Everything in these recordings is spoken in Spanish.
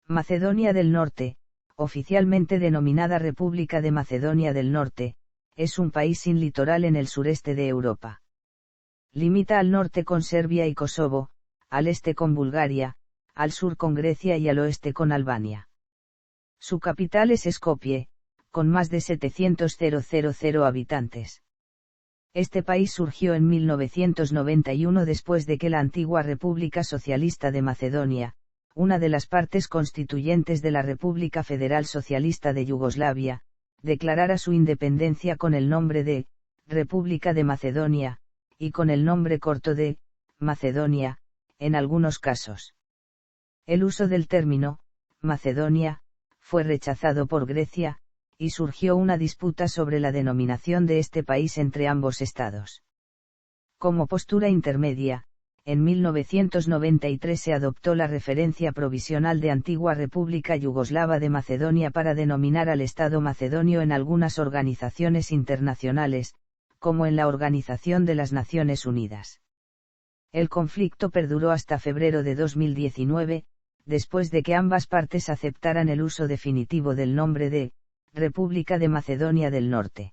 Macedonia del Norte, oficialmente denominada República de Macedonia del Norte, es un país sin litoral en el sureste de Europa. Limita al norte con Serbia y Kosovo, al este con Bulgaria, al sur con Grecia y al oeste con Albania. Su capital es Skopje, con más de 700.000 habitantes. Este país surgió en 1991 después de que la antigua República Socialista de Macedonia, una de las partes constituyentes de la República Federal Socialista de Yugoslavia, declarara su independencia con el nombre de República de Macedonia, y con el nombre corto de Macedonia, en algunos casos. El uso del término Macedonia fue rechazado por Grecia, y surgió una disputa sobre la denominación de este país entre ambos estados. Como postura intermedia, en 1993 se adoptó la referencia provisional de Antigua República Yugoslava de Macedonia para denominar al Estado macedonio en algunas organizaciones internacionales, como en la Organización de las Naciones Unidas. El conflicto perduró hasta febrero de 2019, después de que ambas partes aceptaran el uso definitivo del nombre de República de Macedonia del Norte.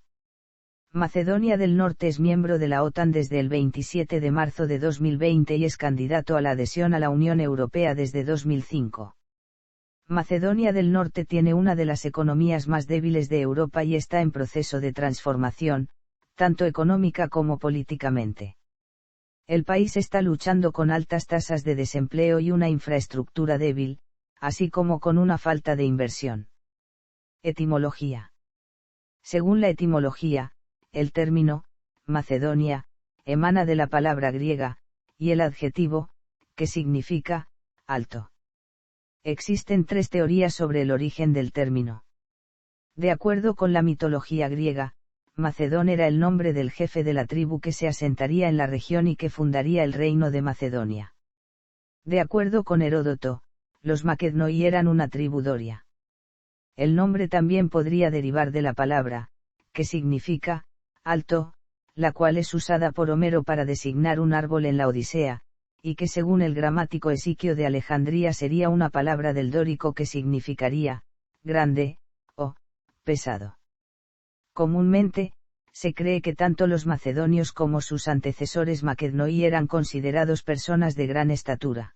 Macedonia del Norte es miembro de la OTAN desde el 27 de marzo de 2020 y es candidato a la adhesión a la Unión Europea desde 2005. Macedonia del Norte tiene una de las economías más débiles de Europa y está en proceso de transformación, tanto económica como políticamente. El país está luchando con altas tasas de desempleo y una infraestructura débil, así como con una falta de inversión. Etimología. Según la etimología, el término Macedonia emana de la palabra griega, y el adjetivo, que significa alto. Existen tres teorías sobre el origen del término. De acuerdo con la mitología griega, Macedón era el nombre del jefe de la tribu que se asentaría en la región y que fundaría el reino de Macedonia. De acuerdo con Heródoto, los makednoi eran una tribu doria. El nombre también podría derivar de la palabra, que significa alto, la cual es usada por Homero para designar un árbol en la Odisea, y que según el gramático Esiquio de Alejandría sería una palabra del dórico que significaría grande o pesado. Comúnmente, se cree que tanto los macedonios como sus antecesores makednoi eran considerados personas de gran estatura.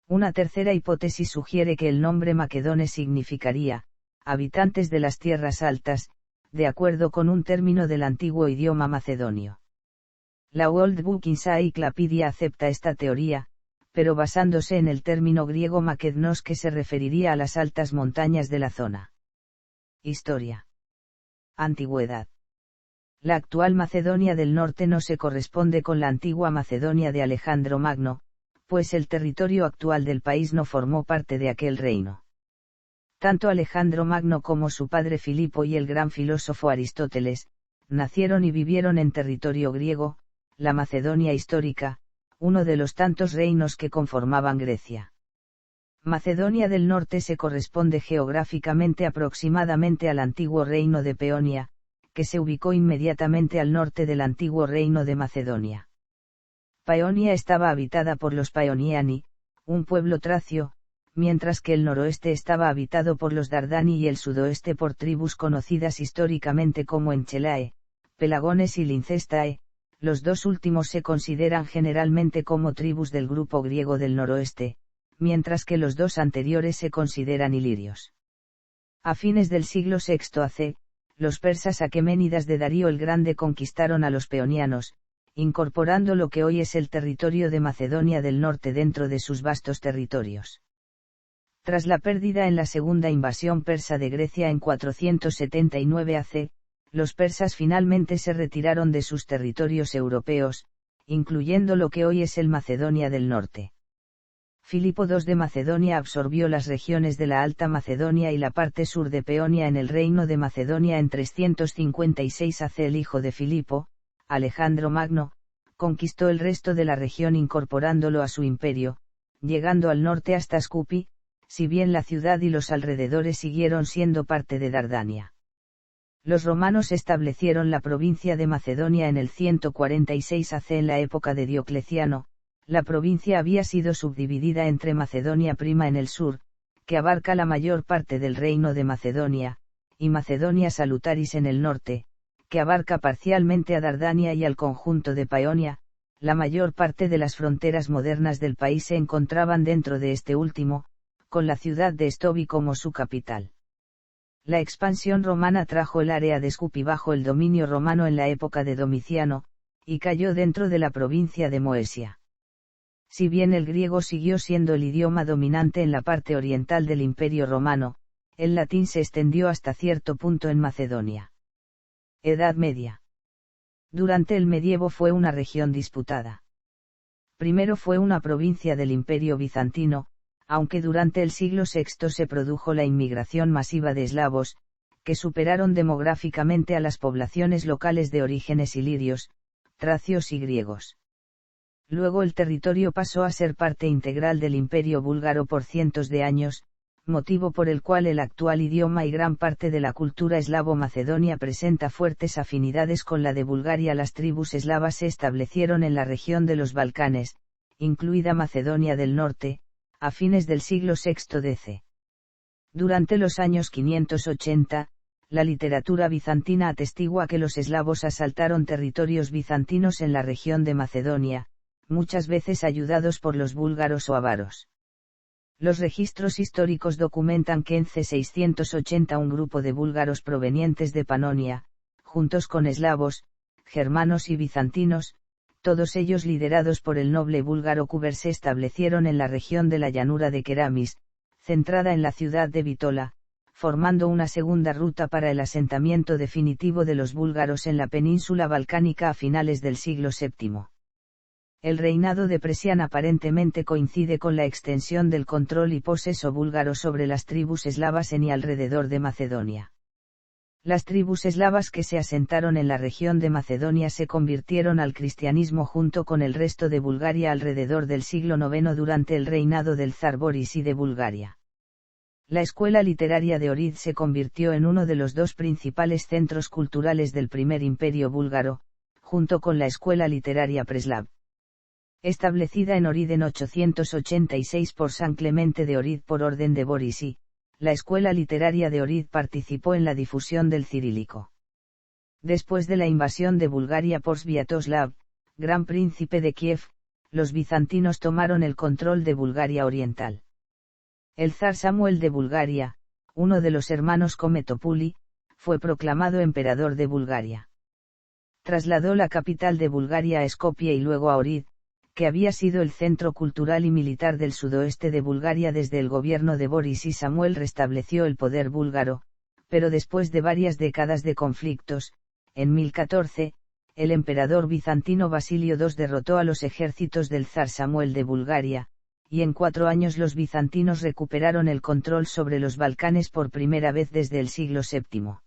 Una tercera hipótesis sugiere que el nombre macedones significaría habitantes de las tierras altas, de acuerdo con un término del antiguo idioma macedonio. La Old Book Encyclopedia acepta esta teoría, pero basándose en el término griego makednos que se referiría a las altas montañas de la zona. Historia. Antigüedad. La actual Macedonia del Norte no se corresponde con la antigua Macedonia de Alejandro Magno, pues el territorio actual del país no formó parte de aquel reino. Tanto Alejandro Magno como su padre Filipo y el gran filósofo Aristóteles, nacieron y vivieron en territorio griego, la Macedonia histórica, uno de los tantos reinos que conformaban Grecia. Macedonia del Norte se corresponde geográficamente aproximadamente al antiguo reino de Peonia, que se ubicó inmediatamente al norte del antiguo reino de Macedonia. Paeonia estaba habitada por los Paeoniani, un pueblo tracio, mientras que el noroeste estaba habitado por los Dardani y el sudoeste por tribus conocidas históricamente como Enchelae, Pelagones y Lincestae. Los dos últimos se consideran generalmente como tribus del grupo griego del noroeste, mientras que los dos anteriores se consideran ilirios. A fines del siglo VI AC, los persas aqueménidas de Darío el Grande conquistaron a los peonianos, incorporando lo que hoy es el territorio de Macedonia del Norte dentro de sus vastos territorios. Tras la pérdida en la segunda invasión persa de Grecia en 479 AC, los persas finalmente se retiraron de sus territorios europeos, incluyendo lo que hoy es el Macedonia del Norte. Filipo II de Macedonia absorbió las regiones de la Alta Macedonia y la parte sur de Peonia en el reino de Macedonia en 356 AC. El hijo de Filipo, Alejandro Magno, conquistó el resto de la región incorporándolo a su imperio, llegando al norte hasta Skupi, si bien la ciudad y los alrededores siguieron siendo parte de Dardania. Los romanos establecieron la provincia de Macedonia en el 146 AC. En la época de Diocleciano, la provincia había sido subdividida entre Macedonia Prima en el sur, que abarca la mayor parte del reino de Macedonia, y Macedonia Salutaris en el norte, que abarca parcialmente a Dardania y al conjunto de Paeonia. La mayor parte de las fronteras modernas del país se encontraban dentro de este último, con la ciudad de Stobi como su capital. La expansión romana trajo el área de Scupi bajo el dominio romano en la época de Domiciano, y cayó dentro de la provincia de Moesia. Si bien el griego siguió siendo el idioma dominante en la parte oriental del Imperio Romano, el latín se extendió hasta cierto punto en Macedonia. Edad Media. Durante el medievo fue una región disputada. Primero fue una provincia del Imperio Bizantino, aunque durante el siglo VI se produjo la inmigración masiva de eslavos, que superaron demográficamente a las poblaciones locales de orígenes ilirios, tracios y griegos. Luego el territorio pasó a ser parte integral del Imperio búlgaro por cientos de años, motivo por el cual el actual idioma y gran parte de la cultura eslavo-macedonia presenta fuertes afinidades con la de Bulgaria. Las tribus eslavas se establecieron en la región de los Balcanes, incluida Macedonia del Norte, a fines del siglo VI d.C. Durante los años 580, la literatura bizantina atestigua que los eslavos asaltaron territorios bizantinos en la región de Macedonia, muchas veces ayudados por los búlgaros o avaros. Los registros históricos documentan que en C680 un grupo de búlgaros provenientes de Panonia, juntos con eslavos, germanos y bizantinos, todos ellos liderados por el noble búlgaro Kuber, se establecieron en la región de la llanura de Keramis, centrada en la ciudad de Bitola, formando una segunda ruta para el asentamiento definitivo de los búlgaros en la península balcánica a finales del siglo VII. El reinado de Presian aparentemente coincide con la extensión del control y poseso búlgaro sobre las tribus eslavas en y alrededor de Macedonia. Las tribus eslavas que se asentaron en la región de Macedonia se convirtieron al cristianismo junto con el resto de Bulgaria alrededor del siglo IX durante el reinado del zar Boris I de Bulgaria. La escuela literaria de Ohrid se convirtió en uno de los dos principales centros culturales del primer imperio búlgaro, junto con la escuela literaria Preslav. Establecida en Ohrid en 886 por San Clemente de Ohrid por orden de Boris I, la escuela literaria de Ohrid participó en la difusión del cirílico. Después de la invasión de Bulgaria por Sviatoslav, gran príncipe de Kiev, los bizantinos tomaron el control de Bulgaria Oriental. El zar Samuel de Bulgaria, uno de los hermanos Kometopuli, fue proclamado emperador de Bulgaria. Trasladó la capital de Bulgaria a Skopje y luego a Ohrid, que había sido el centro cultural y militar del sudoeste de Bulgaria desde el gobierno de Boris I. Samuel restableció el poder búlgaro, pero después de varias décadas de conflictos, en 1014, el emperador bizantino Basilio II derrotó a los ejércitos del zar Samuel de Bulgaria, y en 4 años los bizantinos recuperaron el control sobre los Balcanes por primera vez desde el siglo VII.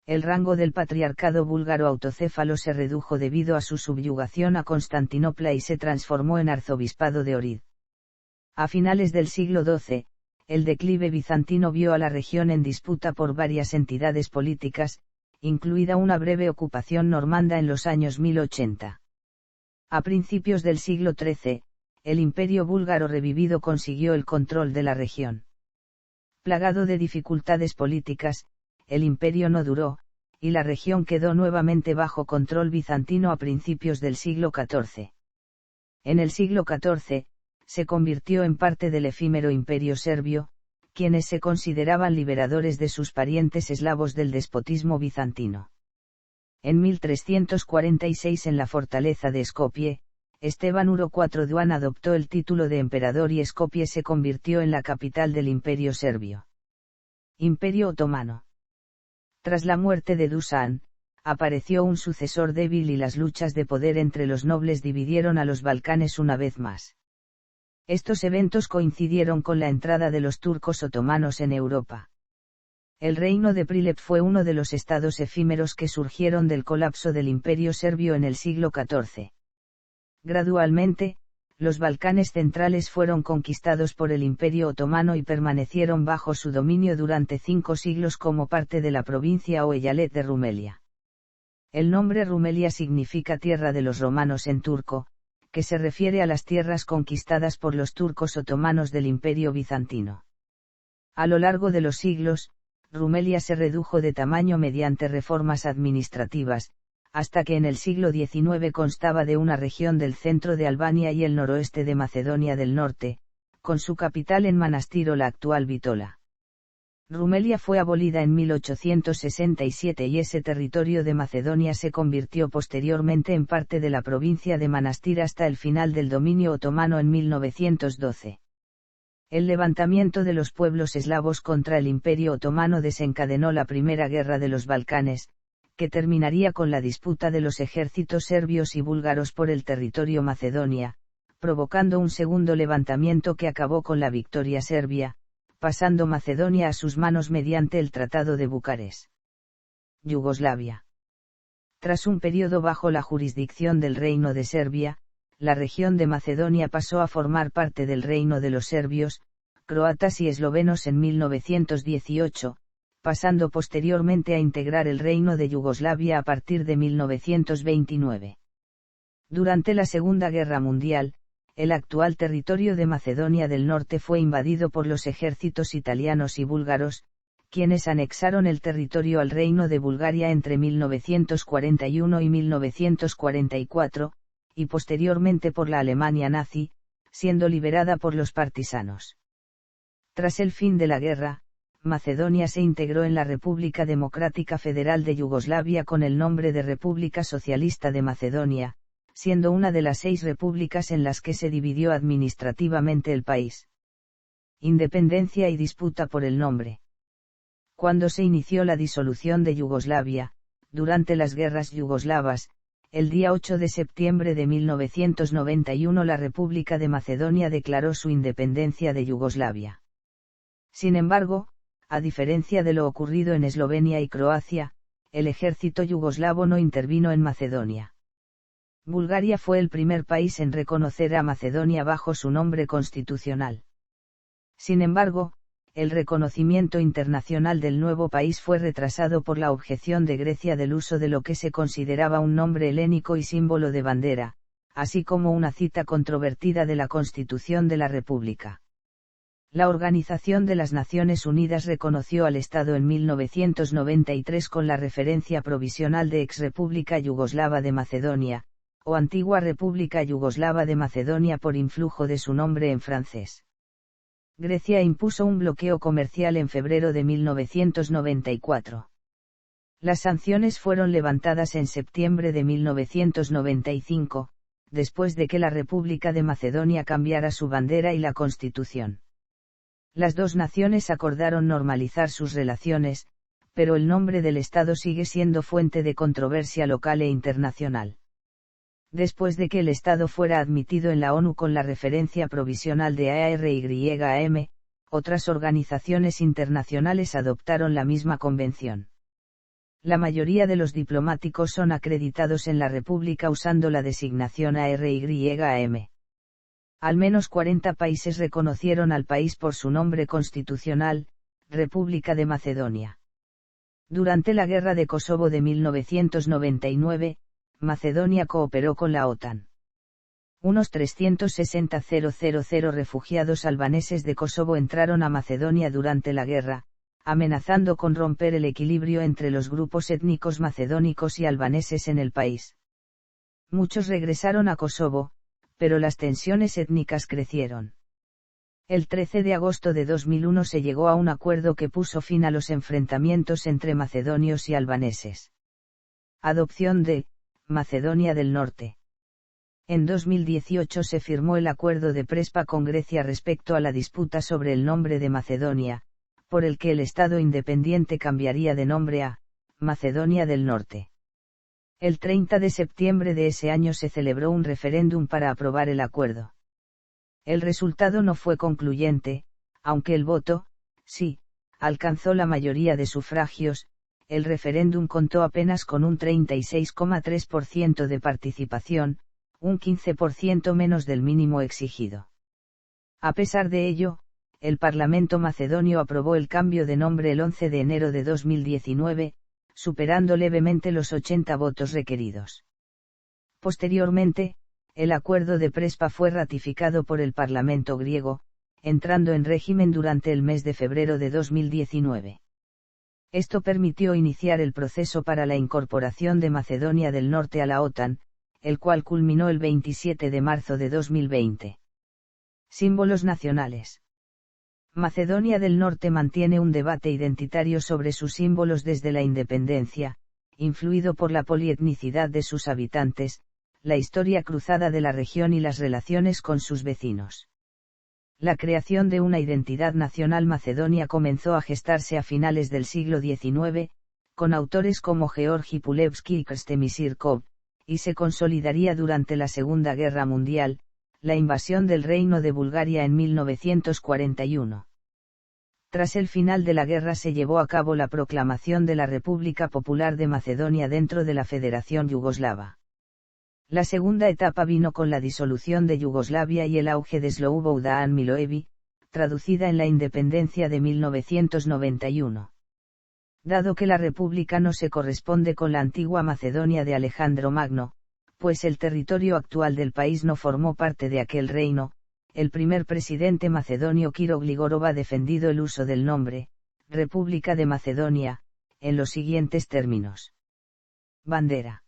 El rango del patriarcado búlgaro autocéfalo se redujo debido a su subyugación a Constantinopla y se transformó en arzobispado de Ohrid. A finales del siglo XII, el declive bizantino vio a la región en disputa por varias entidades políticas, incluida una breve ocupación normanda en los años 1080. A principios del siglo XIII, el imperio búlgaro revivido consiguió el control de la región. Plagado de dificultades políticas, el imperio no duró, y la región quedó nuevamente bajo control bizantino a principios del siglo XIV. En el siglo XIV, se convirtió en parte del efímero imperio serbio, quienes se consideraban liberadores de sus parientes eslavos del despotismo bizantino. En 1346 en la fortaleza de Skopje, Esteban Uro IV Duan adoptó el título de emperador y Skopje se convirtió en la capital del imperio serbio. Imperio otomano. Tras la muerte de Dušan, apareció un sucesor débil y las luchas de poder entre los nobles dividieron a los Balcanes una vez más. Estos eventos coincidieron con la entrada de los turcos otomanos en Europa. El reino de Prilep fue uno de los estados efímeros que surgieron del colapso del imperio serbio en el siglo XIV. Gradualmente, los Balcanes centrales fueron conquistados por el Imperio Otomano y permanecieron bajo su dominio durante 5 siglos como parte de la provincia o eyalet de Rumelia. El nombre Rumelia significa tierra de los romanos en turco, que se refiere a las tierras conquistadas por los turcos otomanos del Imperio Bizantino. A lo largo de los siglos, Rumelia se redujo de tamaño mediante reformas administrativas, hasta que en el siglo XIX constaba de una región del centro de Albania y el noroeste de Macedonia del Norte, con su capital en Manastiro, la actual Bitola. Rumelia fue abolida en 1867 y ese territorio de Macedonia se convirtió posteriormente en parte de la provincia de Manastir hasta el final del dominio otomano en 1912. El levantamiento de los pueblos eslavos contra el Imperio Otomano desencadenó la Primera Guerra de los Balcanes, que terminaría con la disputa de los ejércitos serbios y búlgaros por el territorio Macedonia, provocando un segundo levantamiento que acabó con la victoria serbia, pasando Macedonia a sus manos mediante el Tratado de Bucarest. Yugoslavia. Tras un periodo bajo la jurisdicción del Reino de Serbia, la región de Macedonia pasó a formar parte del Reino de los serbios, croatas y eslovenos en 1918, pasando posteriormente a integrar el Reino de Yugoslavia a partir de 1929. Durante la Segunda Guerra Mundial, el actual territorio de Macedonia del Norte fue invadido por los ejércitos italianos y búlgaros, quienes anexaron el territorio al Reino de Bulgaria entre 1941 y 1944, y posteriormente por la Alemania nazi, siendo liberada por los partisanos. Tras el fin de la guerra, Macedonia se integró en la República Democrática Federal de Yugoslavia con el nombre de República Socialista de Macedonia, siendo una de las 6 repúblicas en las que se dividió administrativamente el país. Independencia y disputa por el nombre. Cuando se inició la disolución de Yugoslavia, durante las guerras yugoslavas, el día 8 de septiembre de 1991 la República de Macedonia declaró su independencia de Yugoslavia. Sin embargo, a diferencia de lo ocurrido en Eslovenia y Croacia, el ejército yugoslavo no intervino en Macedonia. Bulgaria fue el primer país en reconocer a Macedonia bajo su nombre constitucional. Sin embargo, el reconocimiento internacional del nuevo país fue retrasado por la objeción de Grecia del uso de lo que se consideraba un nombre helénico y símbolo de bandera, así como una cita controvertida de la Constitución de la República. La Organización de las Naciones Unidas reconoció al Estado en 1993 con la referencia provisional de Ex-República Yugoslava de Macedonia, o Antigua República Yugoslava de Macedonia por influjo de su nombre en francés. Grecia impuso un bloqueo comercial en febrero de 1994. Las sanciones fueron levantadas en septiembre de 1995, después de que la República de Macedonia cambiara su bandera y la constitución. Las dos naciones acordaron normalizar sus relaciones, pero el nombre del Estado sigue siendo fuente de controversia local e internacional. Después de que el Estado fuera admitido en la ONU con la referencia provisional de ARYAM, otras organizaciones internacionales adoptaron la misma convención. La mayoría de los diplomáticos son acreditados en la República usando la designación ARYAM. Al menos 40 países reconocieron al país por su nombre constitucional, República de Macedonia. Durante la Guerra de Kosovo de 1999, Macedonia cooperó con la OTAN. Unos 360.000 refugiados albaneses de Kosovo entraron a Macedonia durante la guerra, amenazando con romper el equilibrio entre los grupos étnicos macedónicos y albaneses en el país. Muchos regresaron a Kosovo, pero las tensiones étnicas crecieron. El 13 de agosto de 2001 se llegó a un acuerdo que puso fin a los enfrentamientos entre macedonios y albaneses. Adopción de Macedonia del Norte. En 2018 se firmó el acuerdo de Prespa con Grecia respecto a la disputa sobre el nombre de Macedonia, por el que el Estado independiente cambiaría de nombre a Macedonia del Norte. El 30 de septiembre de ese año se celebró un referéndum para aprobar el acuerdo. El resultado no fue concluyente, aunque el voto, sí, alcanzó la mayoría de sufragios. El referéndum contó apenas con un 36,3% de participación, un 15% menos del mínimo exigido. A pesar de ello, el Parlamento macedonio aprobó el cambio de nombre el 11 de enero de 2019, superando levemente los 80 votos requeridos. Posteriormente, el acuerdo de Prespa fue ratificado por el Parlamento griego, entrando en régimen durante el mes de febrero de 2019. Esto permitió iniciar el proceso para la incorporación de Macedonia del Norte a la OTAN, el cual culminó el 27 de marzo de 2020. Símbolos nacionales. Macedonia del Norte mantiene un debate identitario sobre sus símbolos desde la independencia, influido por la polietnicidad de sus habitantes, la historia cruzada de la región y las relaciones con sus vecinos. La creación de una identidad nacional macedonia comenzó a gestarse a finales del siglo XIX, con autores como Georgi Pulevski y Krstemisir Kov, y se consolidaría durante la Segunda Guerra Mundial, la invasión del Reino de Bulgaria en 1941. Tras el final de la guerra se llevó a cabo la proclamación de la República Popular de Macedonia dentro de la Federación Yugoslava. La segunda etapa vino con la disolución de Yugoslavia y el auge de Slobodan Milosevic, traducida en la independencia de 1991. Dado que la república no se corresponde con la antigua Macedonia de Alejandro Magno, pues el territorio actual del país no formó parte de aquel reino, el primer presidente macedonio Kiro Gligorov ha defendido el uso del nombre, República de Macedonia, en los siguientes términos. Bandera.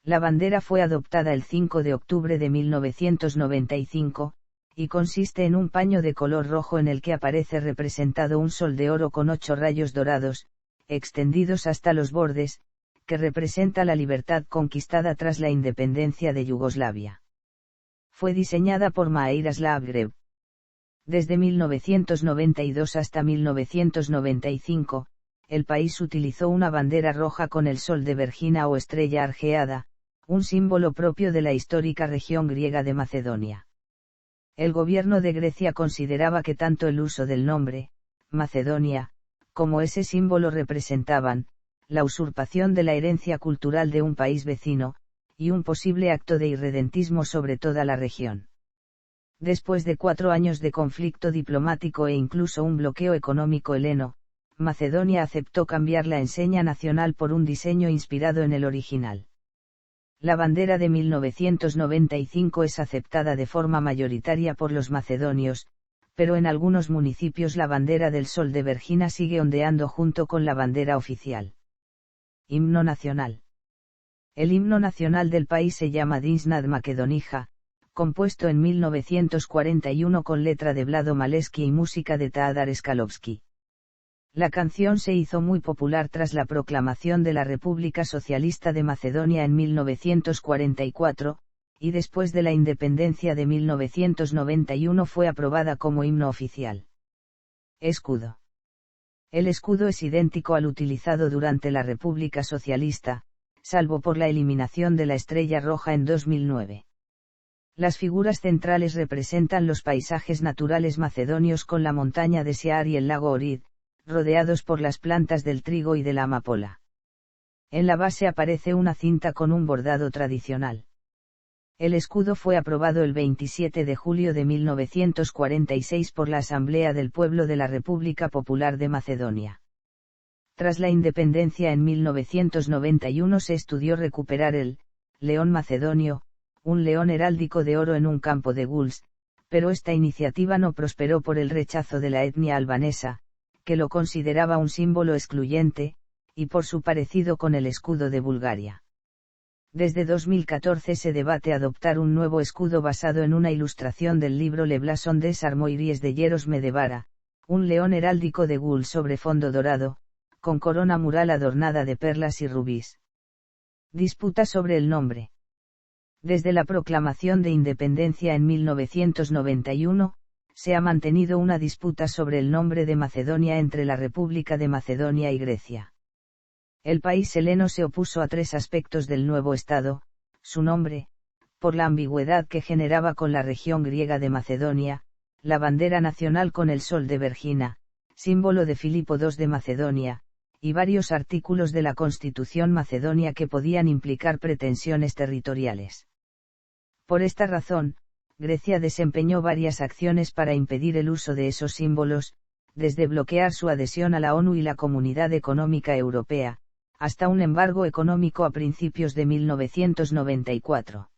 La bandera fue adoptada el 5 de octubre de 1995, y consiste en un paño de color rojo en el que aparece representado un sol de oro con 8 rayos dorados, extendidos hasta los bordes, que representa la libertad conquistada tras la independencia de Yugoslavia. Fue diseñada por Miroslav Greb. Desde 1992 hasta 1995, el país utilizó una bandera roja con el sol de Vergina o estrella argeada, un símbolo propio de la histórica región griega de Macedonia. El gobierno de Grecia consideraba que tanto el uso del nombre, Macedonia, como ese símbolo representaban, la usurpación de la herencia cultural de un país vecino, y un posible acto de irredentismo sobre toda la región. Después de 4 años de conflicto diplomático e incluso un bloqueo económico heleno, Macedonia aceptó cambiar la enseña nacional por un diseño inspirado en el original. La bandera de 1995 es aceptada de forma mayoritaria por los macedonios, pero en algunos municipios la bandera del sol de Vergina sigue ondeando junto con la bandera oficial. Himno nacional. El himno nacional del país se llama Dinsnad Makedonija, compuesto en 1941 con letra de Vlado Maleski y música de Teodor Skalovski. La canción se hizo muy popular tras la proclamación de la República Socialista de Macedonia en 1944, y después de la independencia de 1991 fue aprobada como himno oficial. Escudo. El escudo es idéntico al utilizado durante la República Socialista, salvo por la eliminación de la estrella roja en 2009. Las figuras centrales representan los paisajes naturales macedonios con la montaña de Siar y el lago Ohrid, rodeados por las plantas del trigo y de la amapola. En la base aparece una cinta con un bordado tradicional. El escudo fue aprobado el 27 de julio de 1946 por la Asamblea del Pueblo de la República Popular de Macedonia. Tras la independencia en 1991 se estudió recuperar el león macedonio, un león heráldico de oro en un campo de gules, pero esta iniciativa no prosperó por el rechazo de la etnia albanesa, que lo consideraba un símbolo excluyente, y por su parecido con el escudo de Bulgaria. Desde 2014 se debate adoptar un nuevo escudo basado en una ilustración del libro Le Blason des Armoiries de Jeros Medevara, un león heráldico de gules sobre fondo dorado, con corona mural adornada de perlas y rubíes. Disputa sobre el nombre. Desde la proclamación de independencia en 1991, se ha mantenido una disputa sobre el nombre de Macedonia entre la República de Macedonia y Grecia. El país heleno se opuso a 3 aspectos del nuevo Estado: su nombre, por la ambigüedad que generaba con la región griega de Macedonia, la bandera nacional con el sol de Vergina, símbolo de Filipo II de Macedonia, y varios artículos de la Constitución macedonia que podían implicar pretensiones territoriales. Por esta razón, Grecia desempeñó varias acciones para impedir el uso de esos símbolos, desde bloquear su adhesión a la ONU y la Comunidad Económica Europea, hasta un embargo económico a principios de 1994.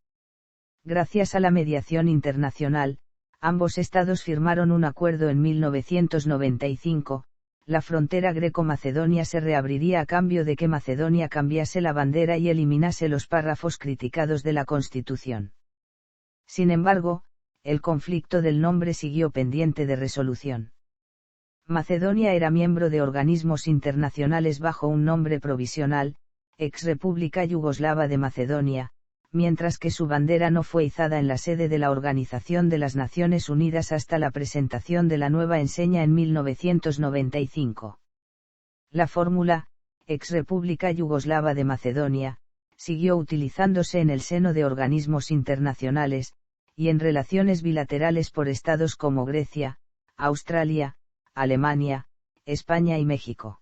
Gracias a la mediación internacional, Ambos estados firmaron un acuerdo en 1995, la frontera greco-macedonia se reabriría a cambio de que Macedonia cambiase la bandera y eliminase los párrafos criticados de la Constitución. Sin embargo, el conflicto del nombre siguió pendiente de resolución. Macedonia era miembro de organismos internacionales bajo un nombre provisional, ex República Yugoslava de Macedonia, mientras que su bandera no fue izada en la sede de la Organización de las Naciones Unidas hasta la presentación de la nueva enseña en 1995. La fórmula, ex República Yugoslava de Macedonia, siguió utilizándose en el seno de organismos internacionales, y en relaciones bilaterales por estados como Grecia, Australia, Alemania, España y México.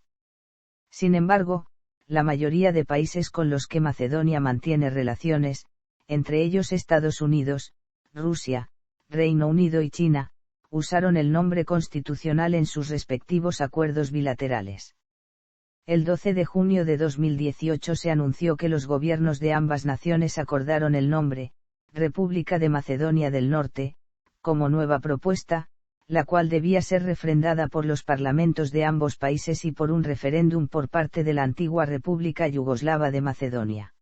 Sin embargo, la mayoría de países con los que Macedonia mantiene relaciones, entre ellos Estados Unidos, Rusia, Reino Unido y China, usaron el nombre constitucional en sus respectivos acuerdos bilaterales. El 12 de junio de 2018 se anunció que los gobiernos de ambas naciones acordaron el nombre, República de Macedonia del Norte, como nueva propuesta, la cual debía ser refrendada por los parlamentos de ambos países y por un referéndum por parte de la antigua República Yugoslava de Macedonia.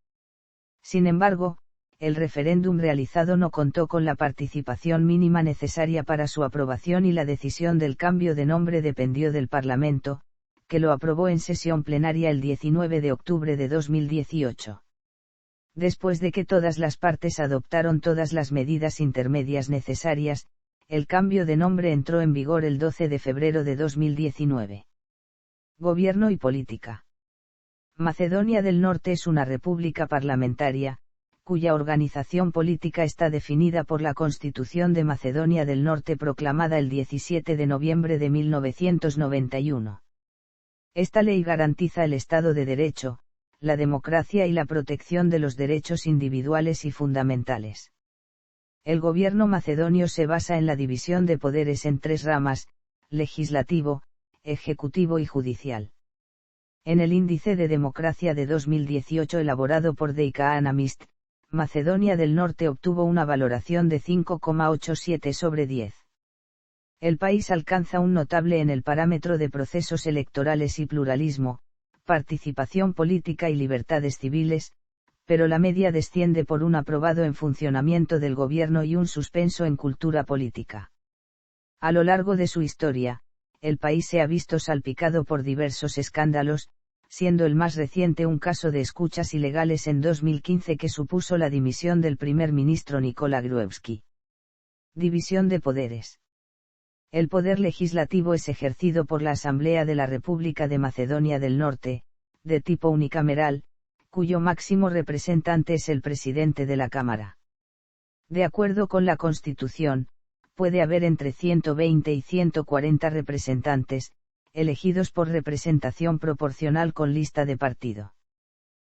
Sin embargo, el referéndum realizado no contó con la participación mínima necesaria para su aprobación y la decisión del cambio de nombre dependió del Parlamento, que lo aprobó en sesión plenaria el 19 de octubre de 2018. Después de que todas las partes adoptaron todas las medidas intermedias necesarias, el cambio de nombre entró en vigor el 12 de febrero de 2019. Gobierno y política. Macedonia del Norte es una república parlamentaria, cuya organización política está definida por la Constitución de Macedonia del Norte proclamada el 17 de noviembre de 1991. Esta ley garantiza el Estado de Derecho, la democracia y la protección de los derechos individuales y fundamentales. El gobierno macedonio se basa en la división de poderes en tres ramas, legislativo, ejecutivo y judicial. En el índice de democracia de 2018 elaborado por The Economist, Macedonia del Norte obtuvo una valoración de 5,87 sobre 10. El país alcanza un notable en el parámetro de procesos electorales y pluralismo, participación política y libertades civiles, pero la media desciende por un aprobado en funcionamiento del gobierno y un suspenso en cultura política. A lo largo de su historia, el país se ha visto salpicado por diversos escándalos, siendo el más reciente un caso de escuchas ilegales en 2015 que supuso la dimisión del primer ministro Nikola Gruevski. División de poderes. El poder legislativo es ejercido por la Asamblea de la República de Macedonia del Norte, de tipo unicameral, cuyo máximo representante es el presidente de la Cámara. De acuerdo con la Constitución, puede haber entre 120 y 140 representantes, elegidos por representación proporcional con lista de partido.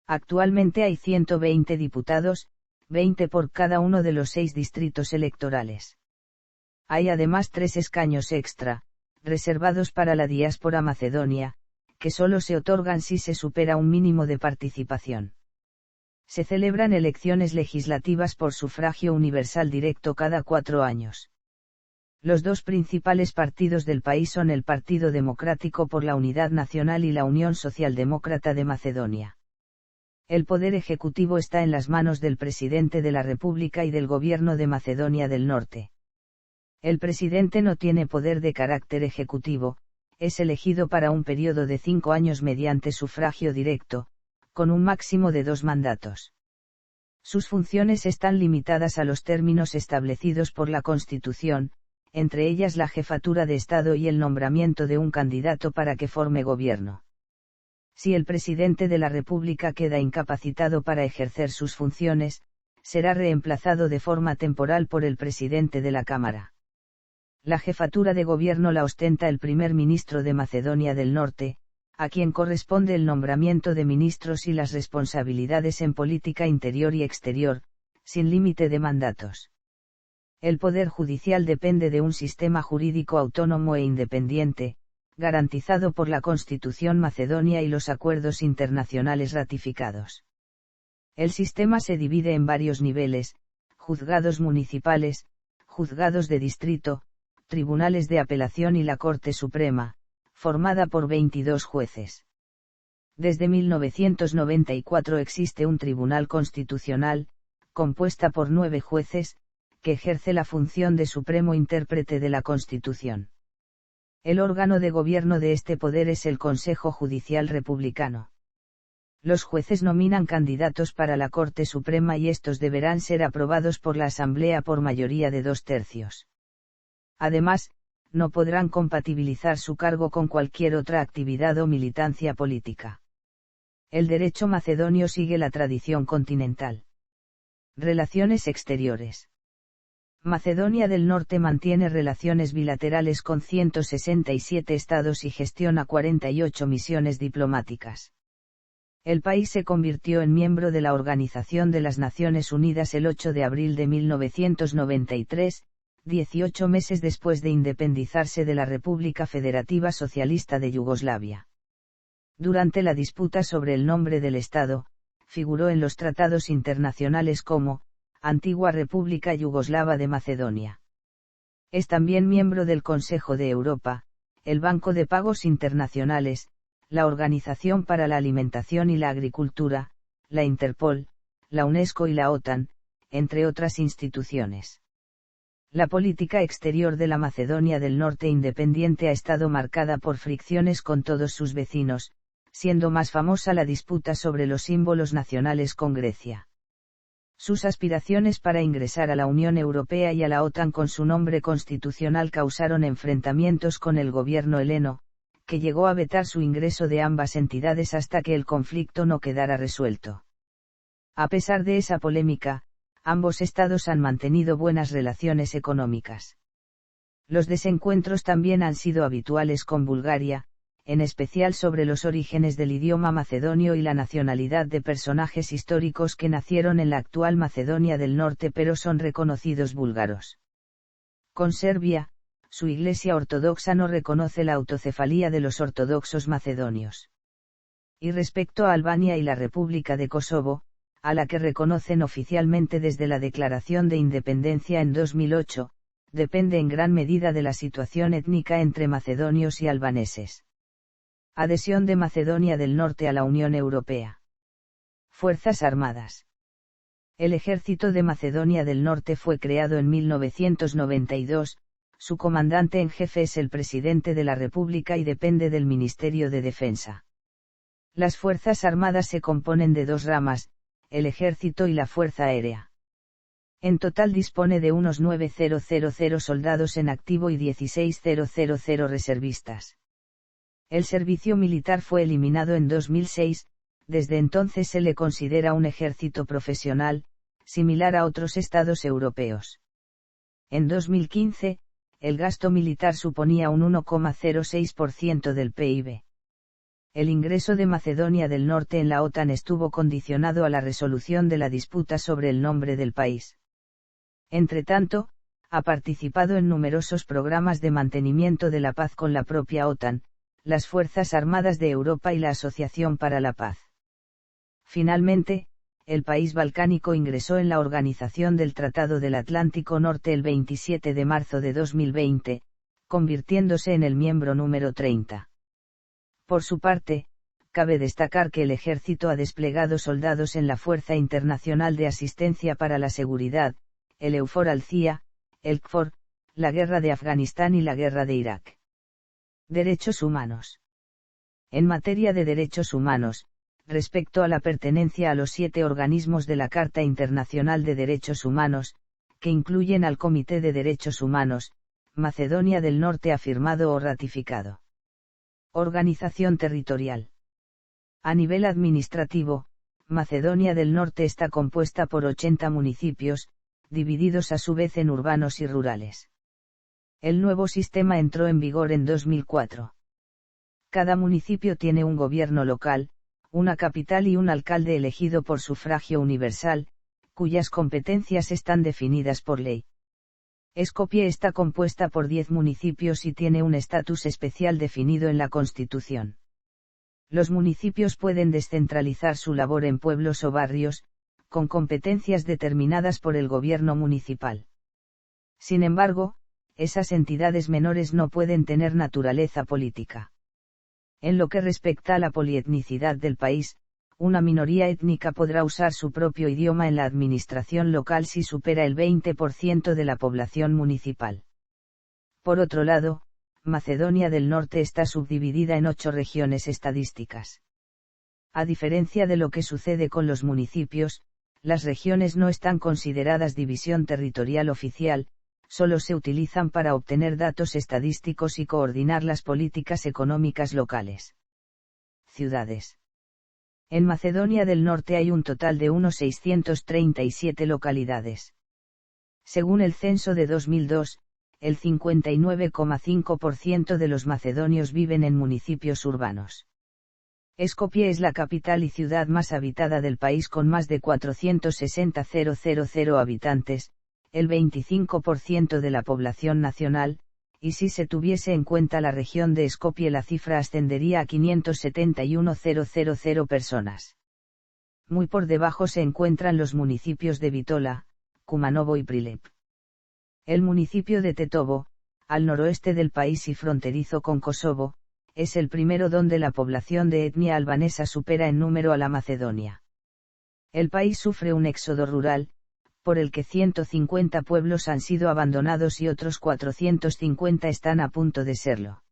Actualmente hay 120 diputados, 20 por cada uno de los 6 distritos electorales. Hay además 3 escaños extra, reservados para la diáspora macedonia, que solo se otorgan si se supera un mínimo de participación. Se celebran elecciones legislativas por sufragio universal directo cada 4 años. Los dos principales partidos del país son el Partido Democrático por la Unidad Nacional y la Unión Socialdemócrata de Macedonia. El poder ejecutivo está en las manos del presidente de la República y del Gobierno de Macedonia del Norte. El presidente no tiene poder de carácter ejecutivo, es elegido para un periodo de 5 años mediante sufragio directo, con un máximo de 2 mandatos. Sus funciones están limitadas a los términos establecidos por la Constitución, entre ellas la jefatura de Estado y el nombramiento de un candidato para que forme gobierno. Si el presidente de la República queda incapacitado para ejercer sus funciones, será reemplazado de forma temporal por el presidente de la Cámara. La jefatura de gobierno la ostenta el primer ministro de Macedonia del Norte, a quien corresponde el nombramiento de ministros y las responsabilidades en política interior y exterior, sin límite de mandatos. El poder judicial depende de un sistema jurídico autónomo e independiente, garantizado por la Constitución macedonia y los acuerdos internacionales ratificados. El sistema se divide en varios niveles: juzgados municipales, juzgados de distrito, tribunales de apelación y la Corte Suprema, formada por 22 jueces. Desde 1994 existe un Tribunal Constitucional, compuesta por 9 jueces, que ejerce la función de supremo intérprete de la Constitución. El órgano de gobierno de este poder es el Consejo Judicial Republicano. Los jueces nominan candidatos para la Corte Suprema y estos deberán ser aprobados por la Asamblea por mayoría de 2/3. Además, no podrán compatibilizar su cargo con cualquier otra actividad o militancia política. El derecho macedonio sigue la tradición continental. Relaciones exteriores. Macedonia del Norte mantiene relaciones bilaterales con 167 estados y gestiona 48 misiones diplomáticas. El país se convirtió en miembro de la Organización de las Naciones Unidas el 8 de abril de 1993, 18 meses después de independizarse de la República Federativa Socialista de Yugoslavia. Durante la disputa sobre el nombre del Estado, figuró en los tratados internacionales como Antigua República Yugoslava de Macedonia. Es también miembro del Consejo de Europa, el Banco de Pagos Internacionales, la Organización para la Alimentación y la Agricultura, la Interpol, la UNESCO y la OTAN, entre otras instituciones. La política exterior de la Macedonia del Norte independiente ha estado marcada por fricciones con todos sus vecinos, siendo más famosa la disputa sobre los símbolos nacionales con Grecia. Sus aspiraciones para ingresar a la Unión Europea y a la OTAN con su nombre constitucional causaron enfrentamientos con el gobierno heleno, que llegó a vetar su ingreso de ambas entidades hasta que el conflicto no quedara resuelto. A pesar de esa polémica, ambos estados han mantenido buenas relaciones económicas. Los desencuentros también han sido habituales con Bulgaria, en especial sobre los orígenes del idioma macedonio y la nacionalidad de personajes históricos que nacieron en la actual Macedonia del Norte pero son reconocidos búlgaros. Con Serbia, su Iglesia Ortodoxa no reconoce la autocefalía de los ortodoxos macedonios. Y respecto a Albania y la República de Kosovo, a la que reconocen oficialmente desde la Declaración de Independencia en 2008, depende en gran medida de la situación étnica entre macedonios y albaneses. Adhesión de Macedonia del Norte a la Unión Europea. Fuerzas Armadas. El Ejército de Macedonia del Norte fue creado en 1992, su comandante en jefe es el presidente de la República y depende del Ministerio de Defensa. Las Fuerzas Armadas se componen de 2 ramas, el Ejército y la Fuerza Aérea. En total dispone de unos 9.000 soldados en activo y 16.000 reservistas. El servicio militar fue eliminado en 2006, desde entonces se le considera un ejército profesional, similar a otros estados europeos. En 2015, el gasto militar suponía un 1,06% del PIB. El ingreso de Macedonia del Norte en la OTAN estuvo condicionado a la resolución de la disputa sobre el nombre del país. Entretanto, ha participado en numerosos programas de mantenimiento de la paz con la propia OTAN, las Fuerzas Armadas de Europa y la Asociación para la Paz. Finalmente, el país balcánico ingresó en la Organización del Tratado del Atlántico Norte el 27 de marzo de 2020, convirtiéndose en el miembro número 30. Por su parte, cabe destacar que el ejército ha desplegado soldados en la Fuerza Internacional de Asistencia para la Seguridad, el EUFOR Al-CIA, el KFOR, la Guerra de Afganistán y la Guerra de Irak. Derechos humanos. En materia de derechos humanos, respecto a la pertenencia a los 7 organismos de la Carta Internacional de Derechos Humanos, que incluyen al Comité de Derechos Humanos, Macedonia del Norte ha firmado o ratificado. Organización territorial. A nivel administrativo, Macedonia del Norte está compuesta por 80 municipios, divididos a su vez en urbanos y rurales. El nuevo sistema entró en vigor en 2004. Cada municipio tiene un gobierno local, una capital y un alcalde elegido por sufragio universal, cuyas competencias están definidas por ley. Skopje está compuesta por 10 municipios y tiene un estatus especial definido en la Constitución. Los municipios pueden descentralizar su labor en pueblos o barrios, con competencias determinadas por el gobierno municipal. Sin embargo, esas entidades menores no pueden tener naturaleza política. En lo que respecta a la polietnicidad del país, una minoría étnica podrá usar su propio idioma en la administración local si supera el 20% de la población municipal. Por otro lado, Macedonia del Norte está subdividida en 8 regiones estadísticas. A diferencia de lo que sucede con los municipios, las regiones no están consideradas división territorial oficial, solo se utilizan para obtener datos estadísticos y coordinar las políticas económicas locales. Ciudades. En Macedonia del Norte hay un total de unos 637 localidades. Según el censo de 2002, el 59,5% de los macedonios viven en municipios urbanos. Skopje es la capital y ciudad más habitada del país con más de 460.000 habitantes, el 25% de la población nacional, y si se tuviese en cuenta la región de Skopje la cifra ascendería a 571.000 personas. Muy por debajo se encuentran los municipios de Bitola, Kumanovo y Prilep. El municipio de Tetovo, al noroeste del país y fronterizo con Kosovo, es el primero donde la población de etnia albanesa supera en número a la macedonia. El país sufre un éxodo rural, por el que 150 pueblos han sido abandonados y otros 450 están a punto de serlo.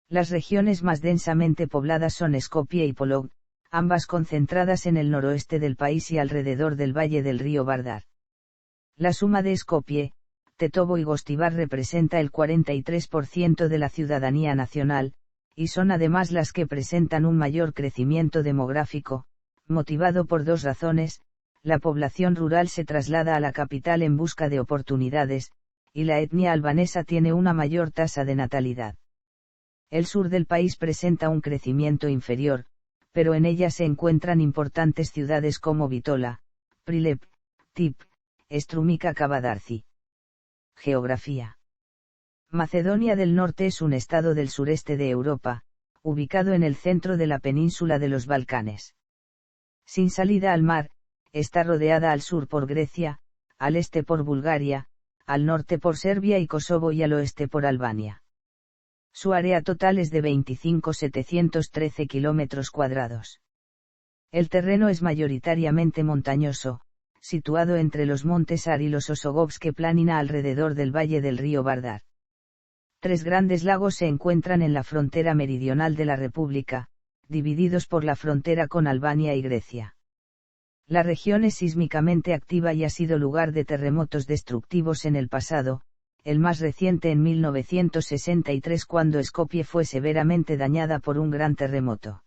Las regiones más densamente pobladas son Skopje y Polog, ambas concentradas en el noroeste del país y alrededor del valle del río Vardar. La suma de Skopje, Tetovo y Gostivar representa el 43% de la ciudadanía nacional, y son además las que presentan un mayor crecimiento demográfico, motivado por 2 razones: la población rural se traslada a la capital en busca de oportunidades, y la etnia albanesa tiene una mayor tasa de natalidad. El sur del país presenta un crecimiento inferior, pero en ella se encuentran importantes ciudades como Bitola, Prilep, Tip, Strumica Kavadarci. Geografía. Macedonia del Norte es un estado del sureste de Europa, ubicado en el centro de la península de los Balcanes. Sin salida al mar, está rodeada al sur por Grecia, al este por Bulgaria, al norte por Serbia y Kosovo y al oeste por Albania. Su área total es de 25.713 kilómetros cuadrados. El terreno es mayoritariamente montañoso, situado entre los montes Ar y los Osogovske Planina alrededor del valle del río Vardar. 3 grandes lagos se encuentran en la frontera meridional de la República, divididos por la frontera con Albania y Grecia. La región es sísmicamente activa y ha sido lugar de terremotos destructivos en el pasado, el más reciente en 1963 cuando Skopje fue severamente dañada por un gran terremoto.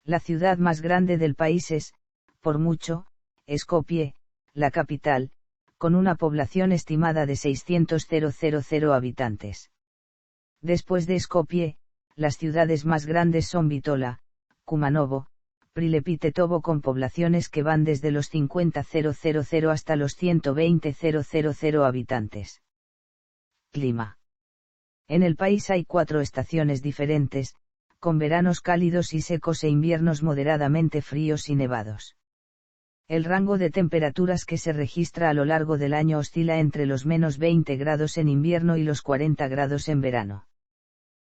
La ciudad más grande del país es, por mucho, Skopje, la capital, con una población estimada de 600.000 habitantes. Después de Skopje, las ciudades más grandes son Bitola, Kumanovo, Prilep y Tetovo con poblaciones que van desde los 50.000 hasta los 120.000 habitantes. Clima. En el país hay 4 estaciones diferentes, con veranos cálidos y secos e inviernos moderadamente fríos y nevados. El rango de temperaturas que se registra a lo largo del año oscila entre los -20 grados en invierno y los 40 grados en verano.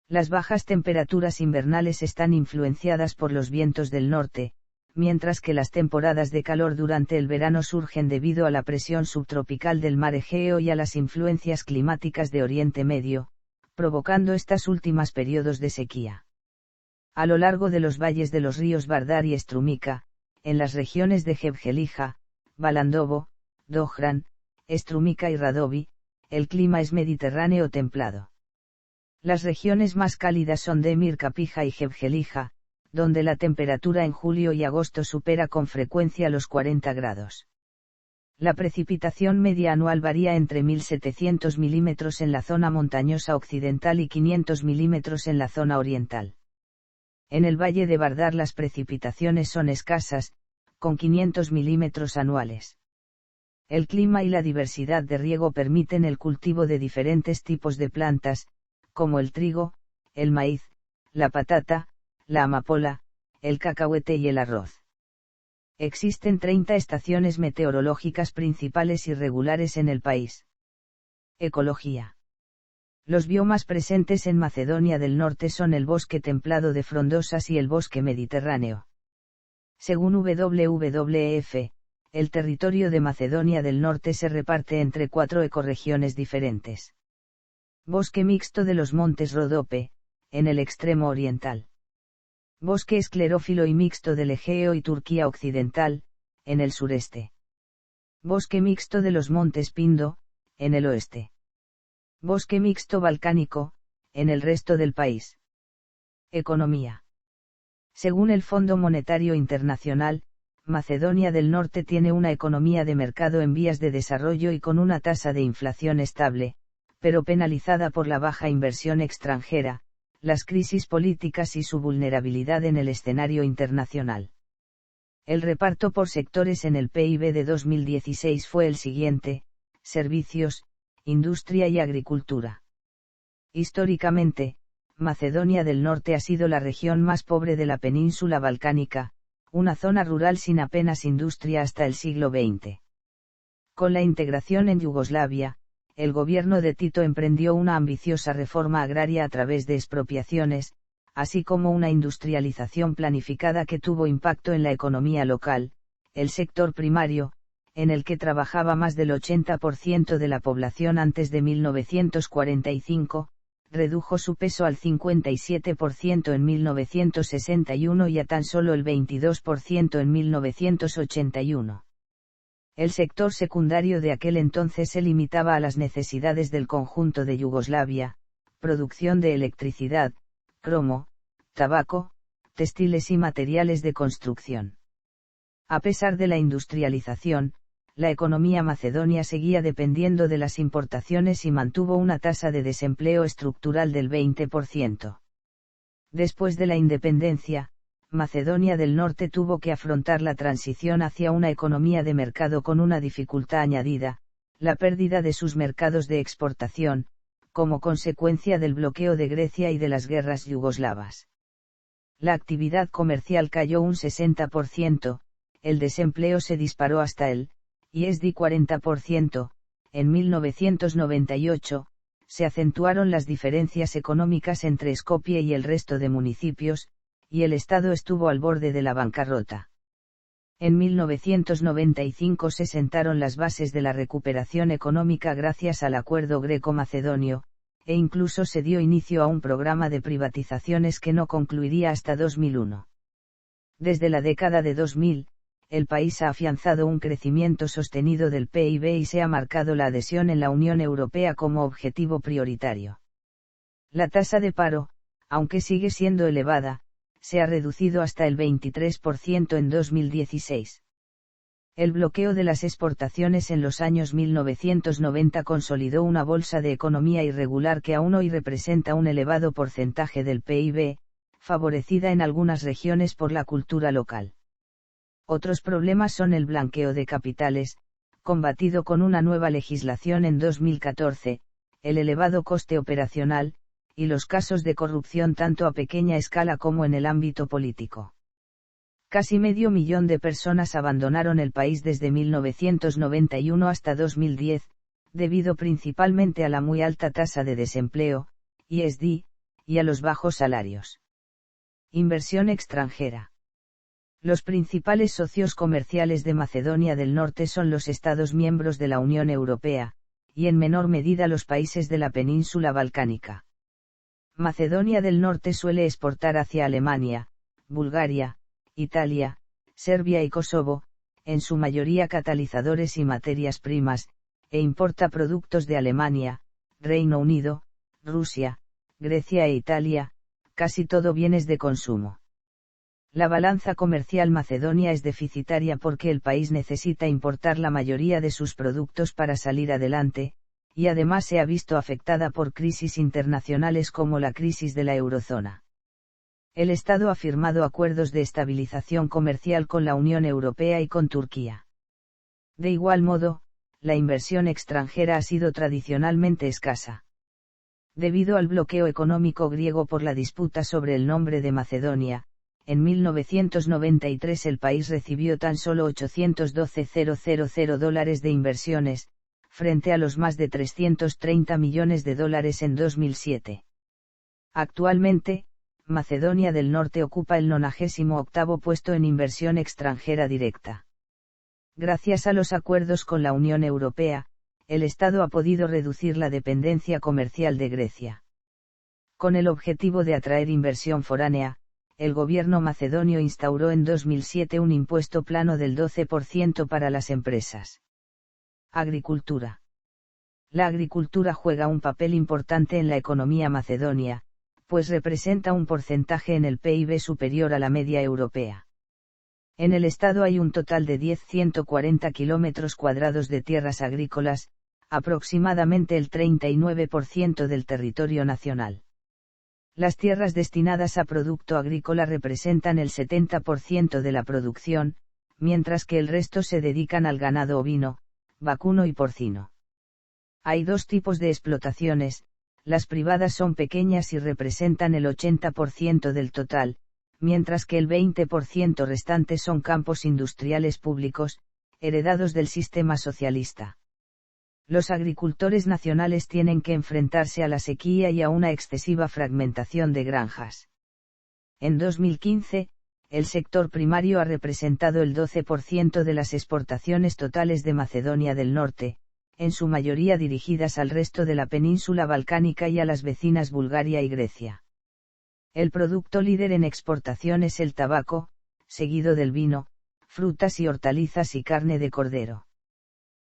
Las bajas temperaturas invernales están influenciadas por los vientos del norte, mientras que las temporadas de calor durante el verano surgen debido a la presión subtropical del mar Egeo y a las influencias climáticas de Oriente Medio, provocando estas últimas periodos de sequía. A lo largo de los valles de los ríos Vardar y Strumica, en las regiones de Jevgelija, Balandovo, Dojran, Strumica y Radovi, el clima es mediterráneo templado. Las regiones más cálidas son Demir Kapija y Jevgelija, donde la temperatura en julio y agosto supera con frecuencia los 40 grados. La precipitación media anual varía entre 1.700 milímetros en la zona montañosa occidental y 500 milímetros en la zona oriental. En el valle de Vardar las precipitaciones son escasas, con 500 milímetros anuales. El clima y la diversidad de riego permiten el cultivo de diferentes tipos de plantas, como el trigo, el maíz, la patata, la amapola, el cacahuete y el arroz. Existen 30 estaciones meteorológicas principales y regulares en el país. Ecología. Los biomas presentes en Macedonia del Norte son el bosque templado de frondosas y el bosque mediterráneo. Según WWF, el territorio de Macedonia del Norte se reparte entre 4 ecorregiones diferentes. Bosque mixto de los montes Rodope, en el extremo oriental. Bosque esclerófilo y mixto del Egeo y Turquía occidental, en el sureste. Bosque mixto de los montes Pindo, en el oeste. Bosque mixto balcánico, en el resto del país. Economía. Según el Fondo Monetario Internacional, Macedonia del Norte tiene una economía de mercado en vías de desarrollo y con una tasa de inflación estable, pero penalizada por la baja inversión extranjera, las crisis políticas y su vulnerabilidad en el escenario internacional. El reparto por sectores en el PIB de 2016 fue el siguiente: servicios, industria y agricultura. Históricamente, Macedonia del Norte ha sido la región más pobre de la península balcánica, una zona rural sin apenas industria hasta el siglo XX. Con la integración en Yugoslavia, el gobierno de Tito emprendió una ambiciosa reforma agraria a través de expropiaciones, así como una industrialización planificada que tuvo impacto en la economía local. El sector primario, en el que trabajaba más del 80% de la población antes de 1945, redujo su peso al 57% en 1961 y a tan solo el 22% en 1981. El sector secundario de aquel entonces se limitaba a las necesidades del conjunto de Yugoslavia: producción de electricidad, cromo, tabaco, textiles y materiales de construcción. A pesar de la industrialización, la economía macedonia seguía dependiendo de las importaciones y mantuvo una tasa de desempleo estructural del 20%. Después de la independencia, Macedonia del Norte tuvo que afrontar la transición hacia una economía de mercado con una dificultad añadida: la pérdida de sus mercados de exportación, como consecuencia del bloqueo de Grecia y de las guerras yugoslavas. La actividad comercial cayó un 60%, el desempleo se disparó hasta el ISD 40%, en 1998, se acentuaron las diferencias económicas entre Skopje y el resto de municipios, y el Estado estuvo al borde de la bancarrota. En 1995 se sentaron las bases de la recuperación económica gracias al acuerdo greco-macedonio, e incluso se dio inicio a un programa de privatizaciones que no concluiría hasta 2001. Desde la década de 2000, el país ha afianzado un crecimiento sostenido del PIB y se ha marcado la adhesión en la Unión Europea como objetivo prioritario. La tasa de paro, aunque sigue siendo elevada, se ha reducido hasta el 23% en 2016. El bloqueo de las exportaciones en los años 1990 consolidó una bolsa de economía irregular que aún hoy representa un elevado porcentaje del PIB, favorecida en algunas regiones por la cultura local. Otros problemas son el blanqueo de capitales, combatido con una nueva legislación en 2014, el elevado coste operacional, y los casos de corrupción tanto a pequeña escala como en el ámbito político. Casi 500.000 de personas abandonaron el país desde 1991 hasta 2010, debido principalmente a la muy alta tasa de desempleo, ISD, y a los bajos salarios. Inversión extranjera. Los principales socios comerciales de Macedonia del Norte son los Estados miembros de la Unión Europea, y en menor medida los países de la península balcánica. Macedonia del Norte suele exportar hacia Alemania, Bulgaria, Italia, Serbia y Kosovo, en su mayoría catalizadores y materias primas, e importa productos de Alemania, Reino Unido, Rusia, Grecia e Italia, casi todo bienes de consumo. La balanza comercial macedonia es deficitaria porque el país necesita importar la mayoría de sus productos para salir adelante, y además se ha visto afectada por crisis internacionales como la crisis de la eurozona. El Estado ha firmado acuerdos de estabilización comercial con la Unión Europea y con Turquía. De igual modo, la inversión extranjera ha sido tradicionalmente escasa. Debido al bloqueo económico griego por la disputa sobre el nombre de Macedonia, en 1993 el país recibió tan solo $812.000 de inversiones, frente a los más de 330 millones de dólares en 2007. Actualmente, Macedonia del Norte ocupa el 98º puesto en inversión extranjera directa. Gracias a los acuerdos con la Unión Europea, el Estado ha podido reducir la dependencia comercial de Grecia. Con el objetivo de atraer inversión foránea, el gobierno macedonio instauró en 2007 un impuesto plano del 12% para las empresas. Agricultura. La agricultura juega un papel importante en la economía macedonia, pues representa un porcentaje en el PIB superior a la media europea. En el estado hay un total de 10.140 kilómetros cuadrados de tierras agrícolas, aproximadamente el 39% del territorio nacional. Las tierras destinadas a producto agrícola representan el 70% de la producción, mientras que el resto se dedican al ganado ovino, vacuno y porcino. Hay dos tipos de explotaciones: las privadas son pequeñas y representan el 80% del total, mientras que el 20% restante son campos industriales públicos, heredados del sistema socialista. Los agricultores nacionales tienen que enfrentarse a la sequía y a una excesiva fragmentación de granjas. En 2015, el sector primario ha representado el 12% de las exportaciones totales de Macedonia del Norte, en su mayoría dirigidas al resto de la península balcánica y a las vecinas Bulgaria y Grecia. El producto líder en exportación es el tabaco, seguido del vino, frutas y hortalizas y carne de cordero.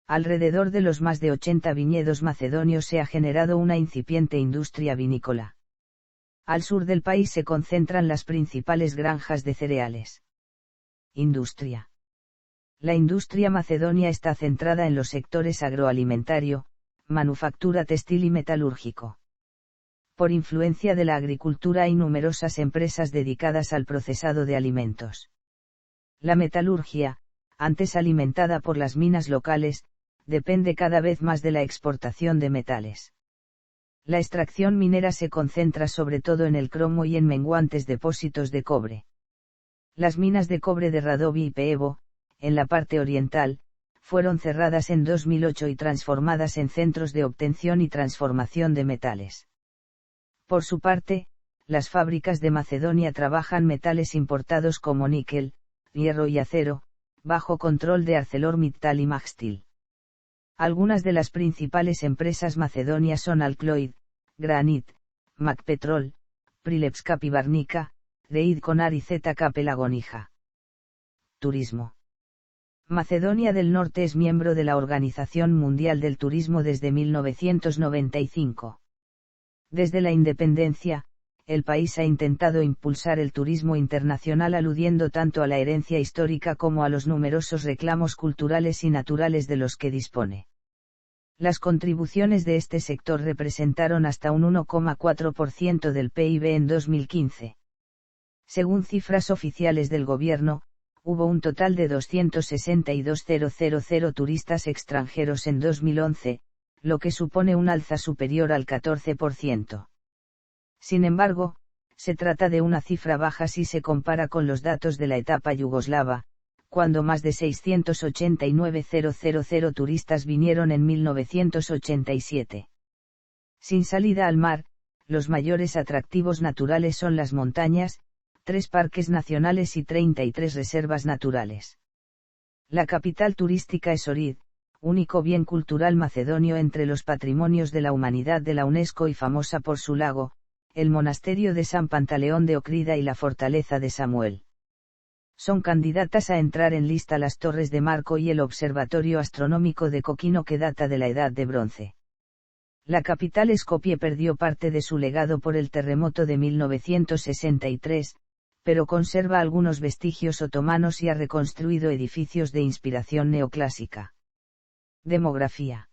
Alrededor de los más de 80 viñedos macedonios se ha generado una incipiente industria vinícola. Al sur del país se concentran las principales granjas de cereales. Industria. La industria macedonia está centrada en los sectores agroalimentario, manufactura textil y metalúrgico. Por influencia de la agricultura hay numerosas empresas dedicadas al procesado de alimentos. La metalurgia, antes alimentada por las minas locales, depende cada vez más de la exportación de metales. La extracción minera se concentra sobre todo en el cromo y en menguantes depósitos de cobre. Las minas de cobre de Radovi y Peevo, en la parte oriental, fueron cerradas en 2008 y transformadas en centros de obtención y transformación de metales. Por su parte, las fábricas de Macedonia trabajan metales importados como níquel, hierro y acero, bajo control de ArcelorMittal y Maxsteel. Algunas de las principales empresas macedonias son Alcloid, Granit, Macpetrol, Prilevska Pivarnica, Reid Konar y ZK Pelagonija. Turismo. Macedonia del Norte es miembro de la Organización Mundial del Turismo desde 1995. Desde la independencia, el país ha intentado impulsar el turismo internacional aludiendo tanto a la herencia histórica como a los numerosos reclamos culturales y naturales de los que dispone. Las contribuciones de este sector representaron hasta un 1,4% del PIB en 2015. Según cifras oficiales del gobierno, hubo un total de 262.000 turistas extranjeros en 2011, lo que supone un alza superior al 14%. Sin embargo, se trata de una cifra baja si se compara con los datos de la etapa yugoslava, cuando más de 689.000 turistas vinieron en 1987. Sin salida al mar, los mayores atractivos naturales son las montañas, 3 parques nacionales y 33 reservas naturales. La capital turística es Ohrid, único bien cultural macedonio entre los patrimonios de la humanidad de la UNESCO y famosa por su lago, el monasterio de San Pantaleón de Ocrida y la fortaleza de Samuel. Son candidatas a entrar en lista las torres de Marco y el observatorio astronómico de Kokino que data de la Edad de Bronce. La capital Skopje perdió parte de su legado por el terremoto de 1963, pero conserva algunos vestigios otomanos y ha reconstruido edificios de inspiración neoclásica. Demografía.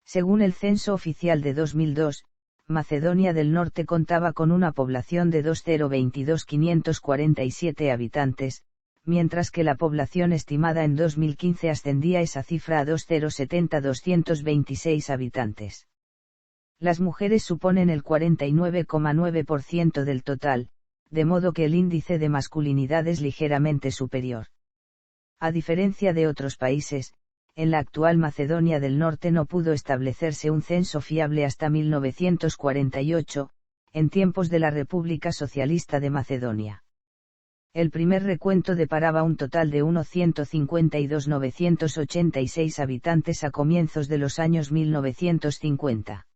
Según el censo oficial de 2002, Macedonia del Norte contaba con una población de 2.022.547 habitantes, mientras que la población estimada en 2015 ascendía esa cifra a 2.070.226 habitantes. Las mujeres suponen el 49,9% del total, de modo que el índice de masculinidad es ligeramente superior. A diferencia de otros países, en la actual Macedonia del Norte no pudo establecerse un censo fiable hasta 1948, en tiempos de la República Socialista de Macedonia. El primer recuento deparaba un total de 152.986 habitantes a comienzos de los años 1950.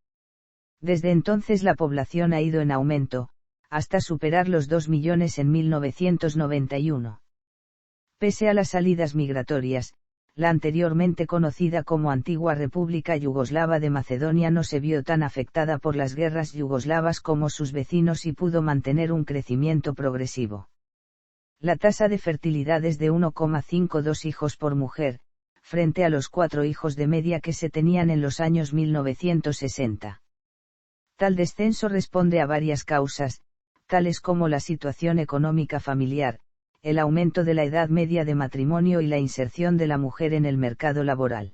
Desde entonces la población ha ido en aumento, hasta superar los 2 millones en 1991. Pese a las salidas migratorias, la anteriormente conocida como Antigua República Yugoslava de Macedonia no se vio tan afectada por las guerras yugoslavas como sus vecinos y pudo mantener un crecimiento progresivo. La tasa de fertilidad es de 1,52 hijos por mujer, frente a los 4 hijos de media que se tenían en los años 1960. Tal descenso responde a varias causas, tales como la situación económica familiar, el aumento de la edad media de matrimonio y la inserción de la mujer en el mercado laboral.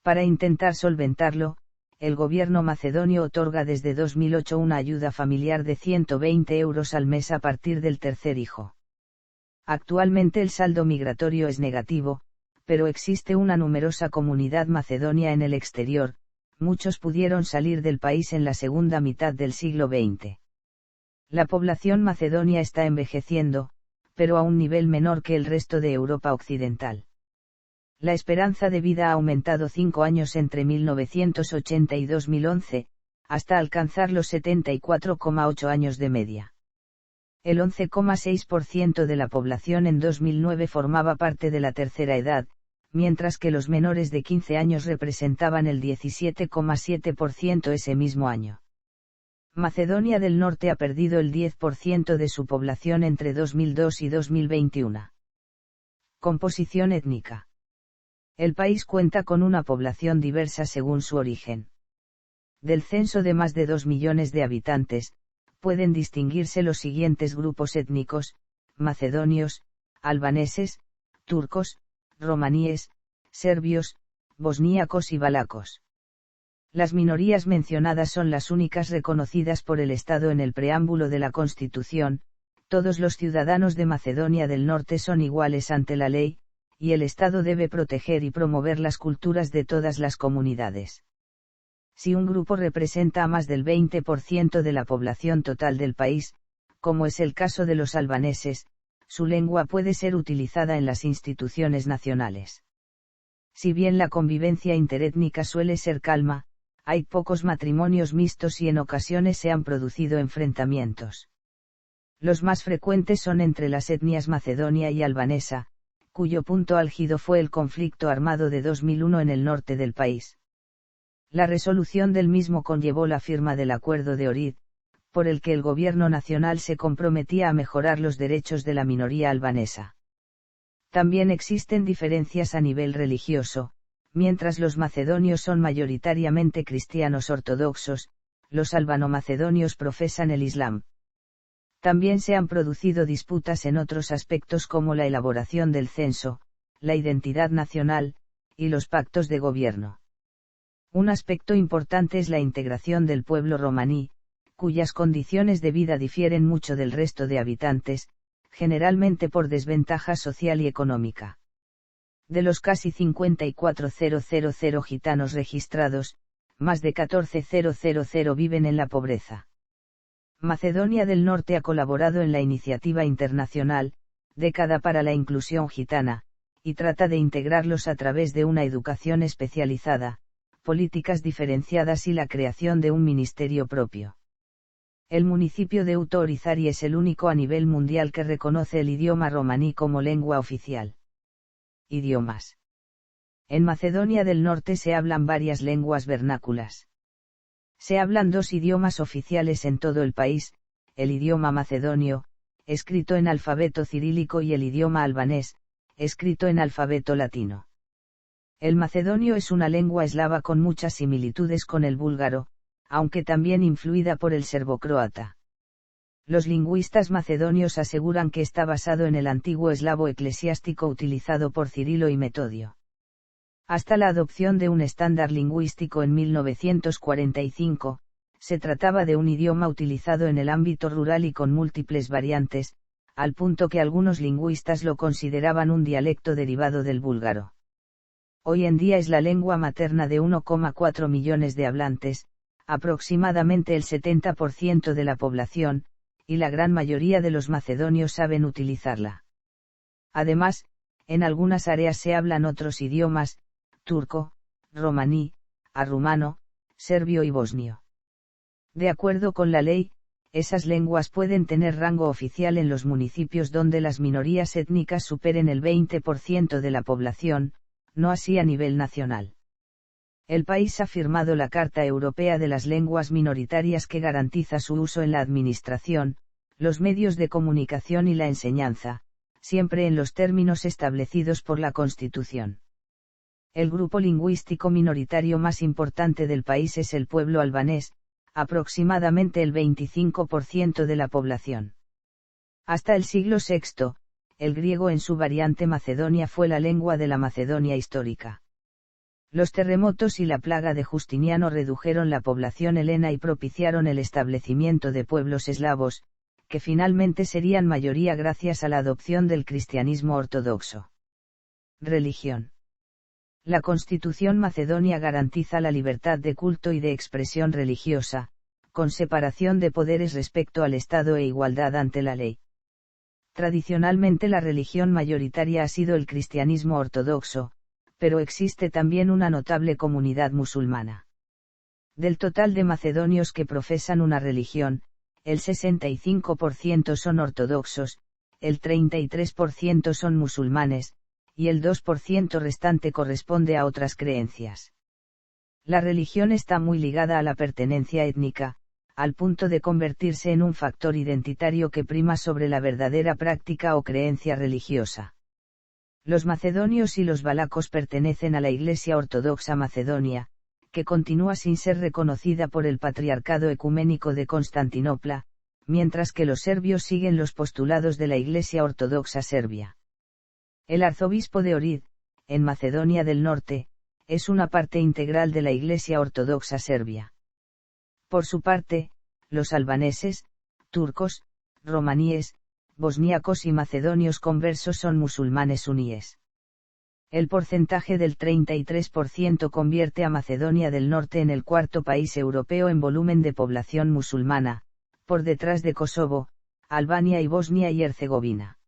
Para intentar solventarlo, el gobierno macedonio otorga desde 2008 una ayuda familiar de 120 euros al mes a partir del tercer hijo. Actualmente el saldo migratorio es negativo, pero existe una numerosa comunidad macedonia en el exterior, muchos pudieron salir del país en la segunda mitad del siglo XX. La población macedonia está envejeciendo, pero a un nivel menor que el resto de Europa occidental. La esperanza de vida ha aumentado 5 años entre 1980 y 2011, hasta alcanzar los 74,8 años de media. El 11,6% de la población en 2009 formaba parte de la tercera edad, mientras que los menores de 15 años representaban el 17,7% ese mismo año. Macedonia del Norte ha perdido el 10% de su población entre 2002 y 2021. Composición étnica. El país cuenta con una población diversa según su origen. Del censo de más de 2 millones de habitantes, pueden distinguirse los siguientes grupos étnicos: macedonios, albaneses, turcos, romaníes, serbios, bosníacos y valacos. Las minorías mencionadas son las únicas reconocidas por el Estado en el preámbulo de la Constitución. Todos los ciudadanos de Macedonia del Norte son iguales ante la ley, y el Estado debe proteger y promover las culturas de todas las comunidades. Si un grupo representa a más del 20% de la población total del país, como es el caso de los albaneses, su lengua puede ser utilizada en las instituciones nacionales. Si bien la convivencia interétnica suele ser calma, hay pocos matrimonios mixtos y en ocasiones se han producido enfrentamientos. Los más frecuentes son entre las etnias macedonia y albanesa, cuyo punto álgido fue el conflicto armado de 2001 en el norte del país. La resolución del mismo conllevó la firma del Acuerdo de Ohrid, por el que el gobierno nacional se comprometía a mejorar los derechos de la minoría albanesa. También existen diferencias a nivel religioso. Mientras los macedonios son mayoritariamente cristianos ortodoxos, los albano-macedonios profesan el Islam. También se han producido disputas en otros aspectos como la elaboración del censo, la identidad nacional, y los pactos de gobierno. Un aspecto importante es la integración del pueblo romaní, cuyas condiciones de vida difieren mucho del resto de habitantes, generalmente por desventaja social y económica. De los casi 54.000 gitanos registrados, más de 14.000 viven en la pobreza. Macedonia del Norte ha colaborado en la iniciativa internacional, Década para la Inclusión Gitana, y trata de integrarlos a través de una educación especializada, políticas diferenciadas y la creación de un ministerio propio. El municipio de Uto Orizari es el único a nivel mundial que reconoce el idioma romaní como lengua oficial. Idiomas. En Macedonia del Norte se hablan varias lenguas vernáculas. Se hablan 2 idiomas oficiales en todo el país, el idioma macedonio, escrito en alfabeto cirílico, y el idioma albanés, escrito en alfabeto latino. El macedonio es una lengua eslava con muchas similitudes con el búlgaro, aunque también influida por el serbocroata. Los lingüistas macedonios aseguran que está basado en el antiguo eslavo eclesiástico utilizado por Cirilo y Metodio. Hasta la adopción de un estándar lingüístico en 1945, se trataba de un idioma utilizado en el ámbito rural y con múltiples variantes, al punto que algunos lingüistas lo consideraban un dialecto derivado del búlgaro. Hoy en día es la lengua materna de 1,4 millones de hablantes, aproximadamente el 70% de la población, y la gran mayoría de los macedonios saben utilizarla. Además, en algunas áreas se hablan otros idiomas, turco, romaní, arrumano, serbio y bosnio. De acuerdo con la ley, esas lenguas pueden tener rango oficial en los municipios donde las minorías étnicas superen el 20% de la población, no así a nivel nacional. El país ha firmado la Carta Europea de las Lenguas Minoritarias que garantiza su uso en la administración, los medios de comunicación y la enseñanza, siempre en los términos establecidos por la Constitución. El grupo lingüístico minoritario más importante del país es el pueblo albanés, aproximadamente el 25% de la población. Hasta el siglo VI, el griego en su variante macedonia fue la lengua de la Macedonia histórica. Los terremotos y la plaga de Justiniano redujeron la población helena y propiciaron el establecimiento de pueblos eslavos, que finalmente serían mayoría gracias a la adopción del cristianismo ortodoxo. Religión. La Constitución macedonia garantiza la libertad de culto y de expresión religiosa, con separación de poderes respecto al Estado e igualdad ante la ley. Tradicionalmente la religión mayoritaria ha sido el cristianismo ortodoxo, pero existe también una notable comunidad musulmana. Del total de macedonios que profesan una religión, el 65% son ortodoxos, el 33% son musulmanes, y el 2% restante corresponde a otras creencias. La religión está muy ligada a la pertenencia étnica, al punto de convertirse en un factor identitario que prima sobre la verdadera práctica o creencia religiosa. Los macedonios y los valacos pertenecen a la Iglesia Ortodoxa Macedonia, que continúa sin ser reconocida por el Patriarcado Ecuménico de Constantinopla, mientras que los serbios siguen los postulados de la Iglesia Ortodoxa Serbia. El arzobispo de Ohrid, en Macedonia del Norte, es una parte integral de la Iglesia Ortodoxa Serbia. Por su parte, los albaneses, turcos, romaníes, bosníacos y macedonios conversos son musulmanes suníes. El porcentaje del 33% convierte a Macedonia del Norte en el cuarto país europeo en volumen de población musulmana, por detrás de Kosovo, Albania y Bosnia y Herzegovina.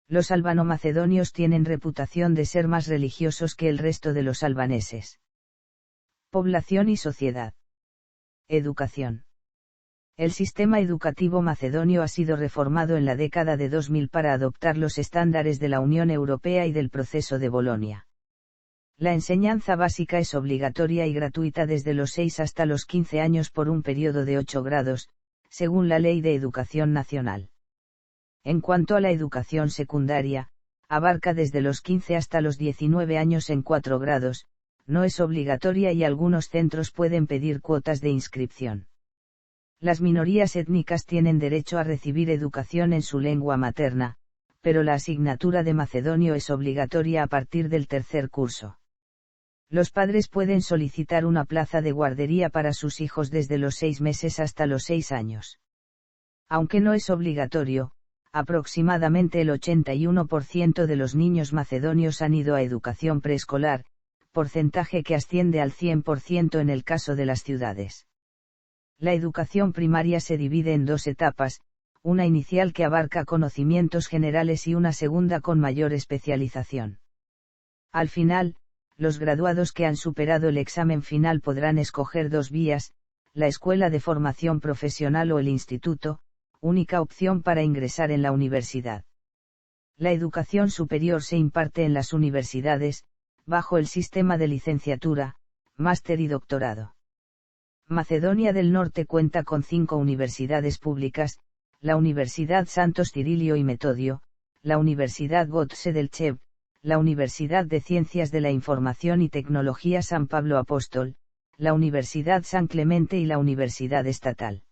Los albano-macedonios tienen reputación de ser más religiosos que el resto de los albaneses. Población y sociedad. Educación. El sistema educativo macedonio ha sido reformado en la década de 2000 para adoptar los estándares de la Unión Europea y del proceso de Bolonia. La enseñanza básica es obligatoria y gratuita desde los 6 hasta los 15 años por un periodo de 8 grados, según la Ley de Educación Nacional. En cuanto a la educación secundaria, abarca desde los 15 hasta los 19 años en 4 grados, no es obligatoria y algunos centros pueden pedir cuotas de inscripción. Las minorías étnicas tienen derecho a recibir educación en su lengua materna, pero la asignatura de macedonio es obligatoria a partir del tercer curso. Los padres pueden solicitar una plaza de guardería para sus hijos desde los 6 meses hasta los 6 años. Aunque no es obligatorio, aproximadamente el 81% de los niños macedonios han ido a educación preescolar, porcentaje que asciende al 100% en el caso de las ciudades. La educación primaria se divide en 2 etapas, una inicial que abarca conocimientos generales y una segunda con mayor especialización. Al final, los graduados que han superado el examen final podrán escoger 2 vías, la escuela de formación profesional o el instituto, única opción para ingresar en la universidad. La educación superior se imparte en las universidades, bajo el sistema de licenciatura, máster y doctorado. Macedonia del Norte cuenta con 5 universidades públicas, la Universidad Santos Cirilio y Metodio, la Universidad Gotse del Cheb, la Universidad de Ciencias de la Información y Tecnología San Pablo Apóstol, la Universidad San Clemente y la Universidad Estatal.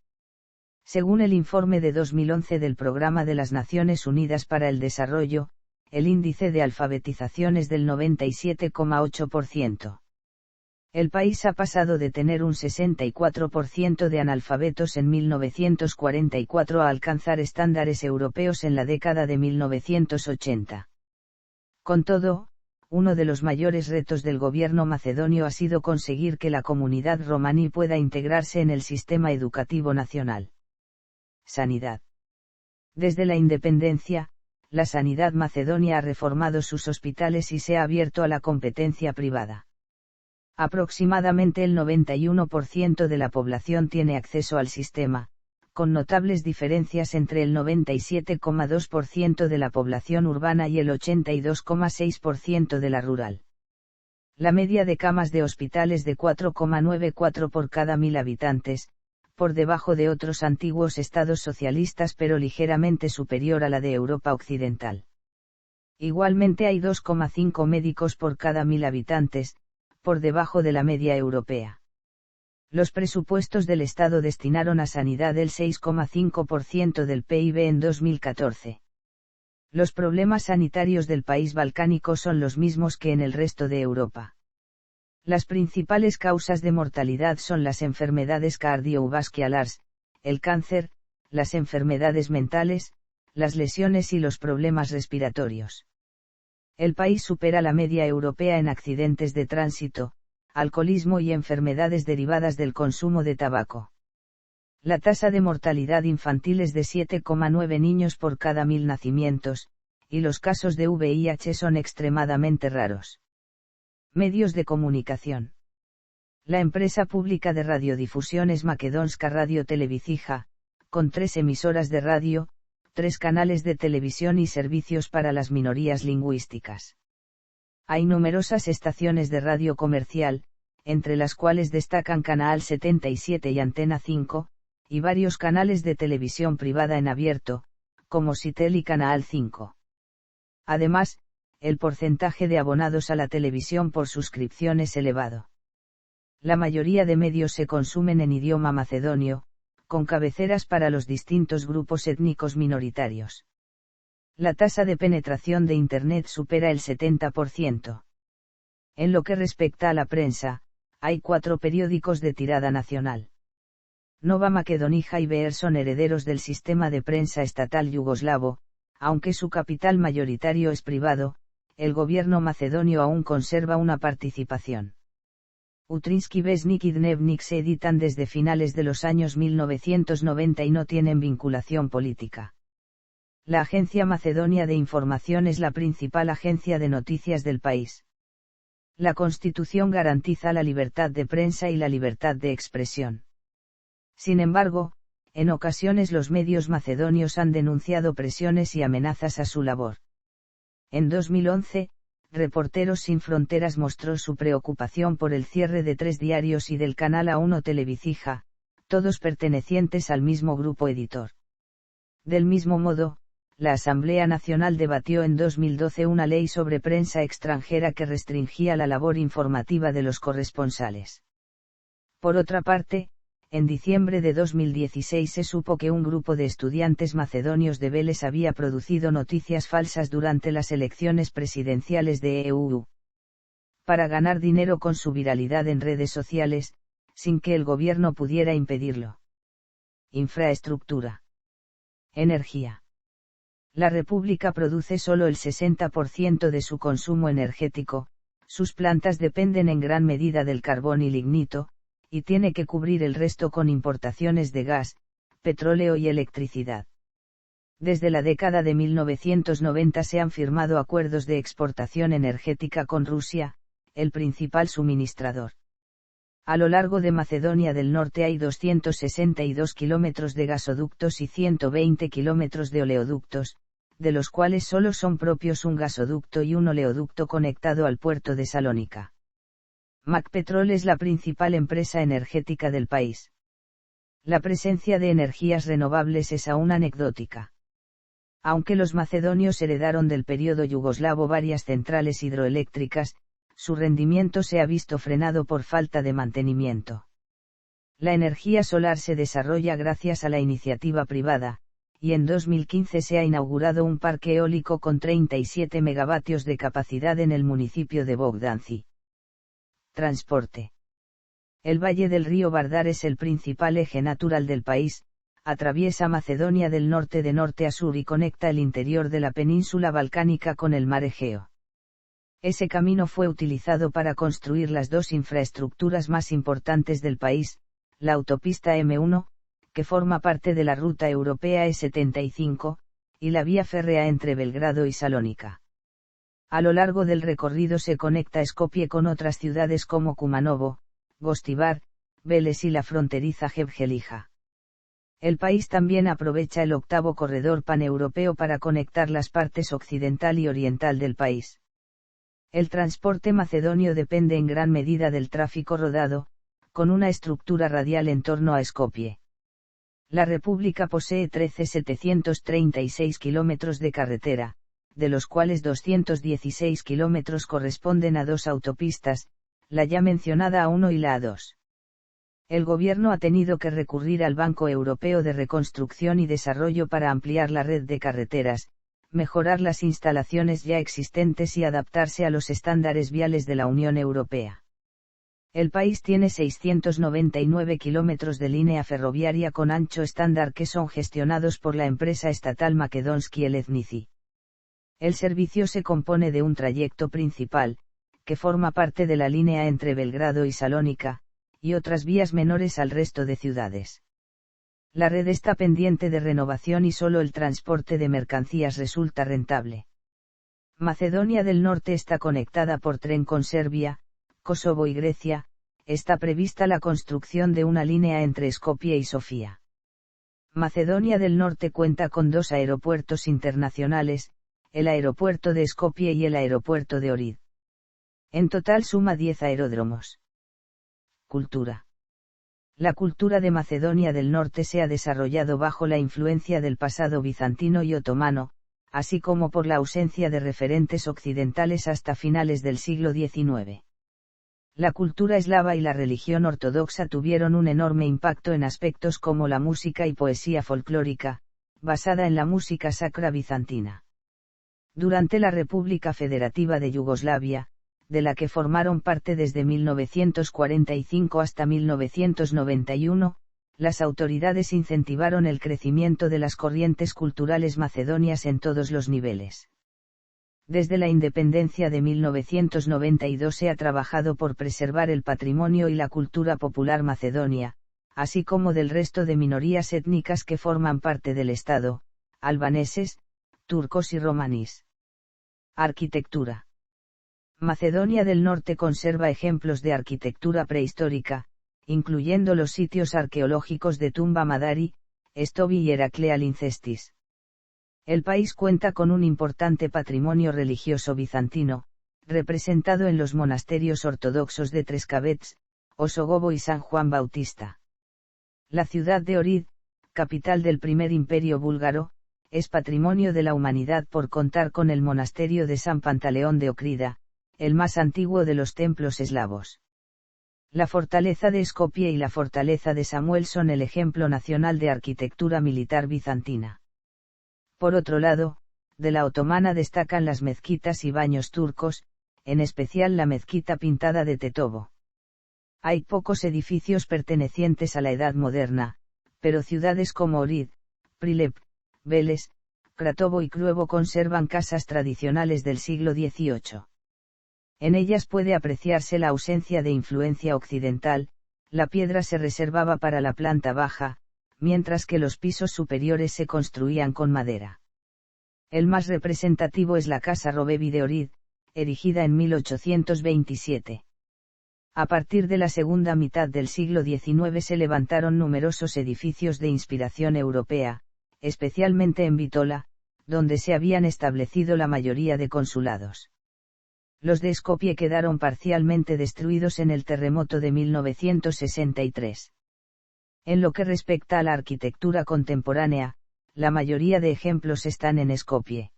Según el informe de 2011 del Programa de las Naciones Unidas para el Desarrollo, el índice de alfabetización es del 97,8%. El país ha pasado de tener un 64% de analfabetos en 1944 a alcanzar estándares europeos en la década de 1980. Con todo, uno de los mayores retos del gobierno macedonio ha sido conseguir que la comunidad romaní pueda integrarse en el sistema educativo nacional. Sanidad. Desde la independencia, la sanidad macedonia ha reformado sus hospitales y se ha abierto a la competencia privada. Aproximadamente el 91% de la población tiene acceso al sistema, con notables diferencias entre el 97,2% de la población urbana y el 82,6% de la rural. La media de camas de hospital es de 4,94 por cada 1000 habitantes, por debajo de otros antiguos estados socialistas pero ligeramente superior a la de Europa Occidental. Igualmente hay 2,5 médicos por cada 1000 habitantes, por debajo de la media europea. Los presupuestos del Estado destinaron a sanidad el 6,5% del PIB en 2014. Los problemas sanitarios del país balcánico son los mismos que en el resto de Europa. Las principales causas de mortalidad son las enfermedades cardiovasculares, el cáncer, las enfermedades mentales, las lesiones y los problemas respiratorios. El país supera la media europea en accidentes de tránsito, alcoholismo y enfermedades derivadas del consumo de tabaco. La tasa de mortalidad infantil es de 7,9 niños por cada 1000 nacimientos, y los casos de VIH son extremadamente raros. Medios de comunicación. La empresa pública de radiodifusión es Makedonska Radio Televizija, con 3 emisoras de radio, 3 canales de televisión y servicios para las minorías lingüísticas. Hay numerosas estaciones de radio comercial, entre las cuales destacan Canal 77 y Antena 5, y varios canales de televisión privada en abierto, como Citel y Canal 5. Además, el porcentaje de abonados a la televisión por suscripción es elevado. La mayoría de medios se consumen en idioma macedonio, con cabeceras para los distintos grupos étnicos minoritarios. La tasa de penetración de Internet supera el 70%. En lo que respecta a la prensa, hay 4 periódicos de tirada nacional. Nova Makedonija y Beer son herederos del sistema de prensa estatal yugoslavo, aunque su capital mayoritario es privado, el gobierno macedonio aún conserva una participación. Utrinski Vesnik y Dnevnik se editan desde finales de los años 1990 y no tienen vinculación política. La Agencia Macedonia de Información es la principal agencia de noticias del país. La Constitución garantiza la libertad de prensa y la libertad de expresión. Sin embargo, en ocasiones los medios macedonios han denunciado presiones y amenazas a su labor. En 2011, Reporteros Sin Fronteras mostró su preocupación por el cierre de 3 diarios y del canal A1 Televizija, todos pertenecientes al mismo grupo editor. Del mismo modo, la Asamblea Nacional debatió en 2012 una ley sobre prensa extranjera que restringía la labor informativa de los corresponsales. Por otra parte, en diciembre de 2016 se supo que un grupo de estudiantes macedonios de Vélez había producido noticias falsas durante las elecciones presidenciales de EU. Para ganar dinero con su viralidad en redes sociales, sin que el gobierno pudiera impedirlo. Infraestructura. Energía. La República produce solo el 60% de su consumo energético, sus plantas dependen en gran medida del carbón y lignito, y tiene que cubrir el resto con importaciones de gas, petróleo y electricidad. Desde la década de 1990 se han firmado acuerdos de exportación energética con Rusia, el principal suministrador. A lo largo de Macedonia del Norte hay 262 kilómetros de gasoductos y 120 kilómetros de oleoductos, de los cuales solo son propios un gasoducto y un oleoducto conectado al puerto de Salónica. Macpetrol es la principal empresa energética del país. La presencia de energías renovables es aún anecdótica. Aunque los macedonios heredaron del período yugoslavo varias centrales hidroeléctricas, su rendimiento se ha visto frenado por falta de mantenimiento. La energía solar se desarrolla gracias a la iniciativa privada, y en 2015 se ha inaugurado un parque eólico con 37 megavatios de capacidad en el municipio de Bogdanci. Transporte. El valle del río Vardar es el principal eje natural del país, atraviesa Macedonia del Norte de norte a sur y conecta el interior de la península balcánica con el mar Egeo. Ese camino fue utilizado para construir las dos infraestructuras más importantes del país, la autopista M1, que forma parte de la ruta europea E75, y la vía férrea entre Belgrado y Salónica. A lo largo del recorrido se conecta Skopje con otras ciudades como Kumanovo, Gostivar, Vélez y la fronteriza Gebgelija. El país también aprovecha el octavo corredor paneuropeo para conectar las partes occidental y oriental del país. El transporte macedonio depende en gran medida del tráfico rodado, con una estructura radial en torno a Skopje. La República posee 13.736 kilómetros de carretera, de los cuales 216 kilómetros corresponden a dos autopistas, la ya mencionada A1 y la A2. El gobierno ha tenido que recurrir al Banco Europeo de Reconstrucción y Desarrollo para ampliar la red de carreteras, mejorar las instalaciones ya existentes y adaptarse a los estándares viales de la Unión Europea. El país tiene 699 kilómetros de línea ferroviaria con ancho estándar que son gestionados por la empresa estatal Makedonski Železnice. El servicio se compone de un trayecto principal, que forma parte de la línea entre Belgrado y Salónica, y otras vías menores al resto de ciudades. La red está pendiente de renovación y solo el transporte de mercancías resulta rentable. Macedonia del Norte está conectada por tren con Serbia, Kosovo y Grecia. Está prevista la construcción de una línea entre Skopje y Sofía. Macedonia del Norte cuenta con dos aeropuertos internacionales, el aeropuerto de Skopje y el aeropuerto de Ohrid. En total suma 10 aeródromos. Cultura. La cultura de Macedonia del Norte se ha desarrollado bajo la influencia del pasado bizantino y otomano, así como por la ausencia de referentes occidentales hasta finales del siglo XIX. La cultura eslava y la religión ortodoxa tuvieron un enorme impacto en aspectos como la música y poesía folclórica, basada en la música sacra bizantina. Durante la República Federativa de Yugoslavia, de la que formaron parte desde 1945 hasta 1991, las autoridades incentivaron el crecimiento de las corrientes culturales macedonias en todos los niveles. Desde la independencia de 1992 se ha trabajado por preservar el patrimonio y la cultura popular macedonia, así como del resto de minorías étnicas que forman parte del Estado, albaneses, turcos y romaníes. Arquitectura. Macedonia del Norte conserva ejemplos de arquitectura prehistórica, incluyendo los sitios arqueológicos de Tumba Madari, Stobi y Heraclea Lincestis. El país cuenta con un importante patrimonio religioso bizantino, representado en los monasterios ortodoxos de Treskavets, Osogovo y San Juan Bautista. La ciudad de Ohrid, capital del primer imperio búlgaro, es patrimonio de la humanidad por contar con el monasterio de San Pantaleón de Ocrida, el más antiguo de los templos eslavos. La fortaleza de Skopje y la fortaleza de Samuel son el ejemplo nacional de arquitectura militar bizantina. Por otro lado, de la otomana destacan las mezquitas y baños turcos, en especial la mezquita pintada de Tetovo. Hay pocos edificios pertenecientes a la Edad Moderna, pero ciudades como Ohrid, Prilep, Vélez, Kratovo y Kruevo conservan casas tradicionales del siglo XVIII. En ellas puede apreciarse la ausencia de influencia occidental, la piedra se reservaba para la planta baja, mientras que los pisos superiores se construían con madera. El más representativo es la Casa Robevi de Ohrid, erigida en 1827. A partir de la segunda mitad del siglo XIX se levantaron numerosos edificios de inspiración europea, especialmente en Bitola, donde se habían establecido la mayoría de consulados. Los de Skopje quedaron parcialmente destruidos en el terremoto de 1963. En lo que respecta a la arquitectura contemporánea, la mayoría de ejemplos están en Skopje.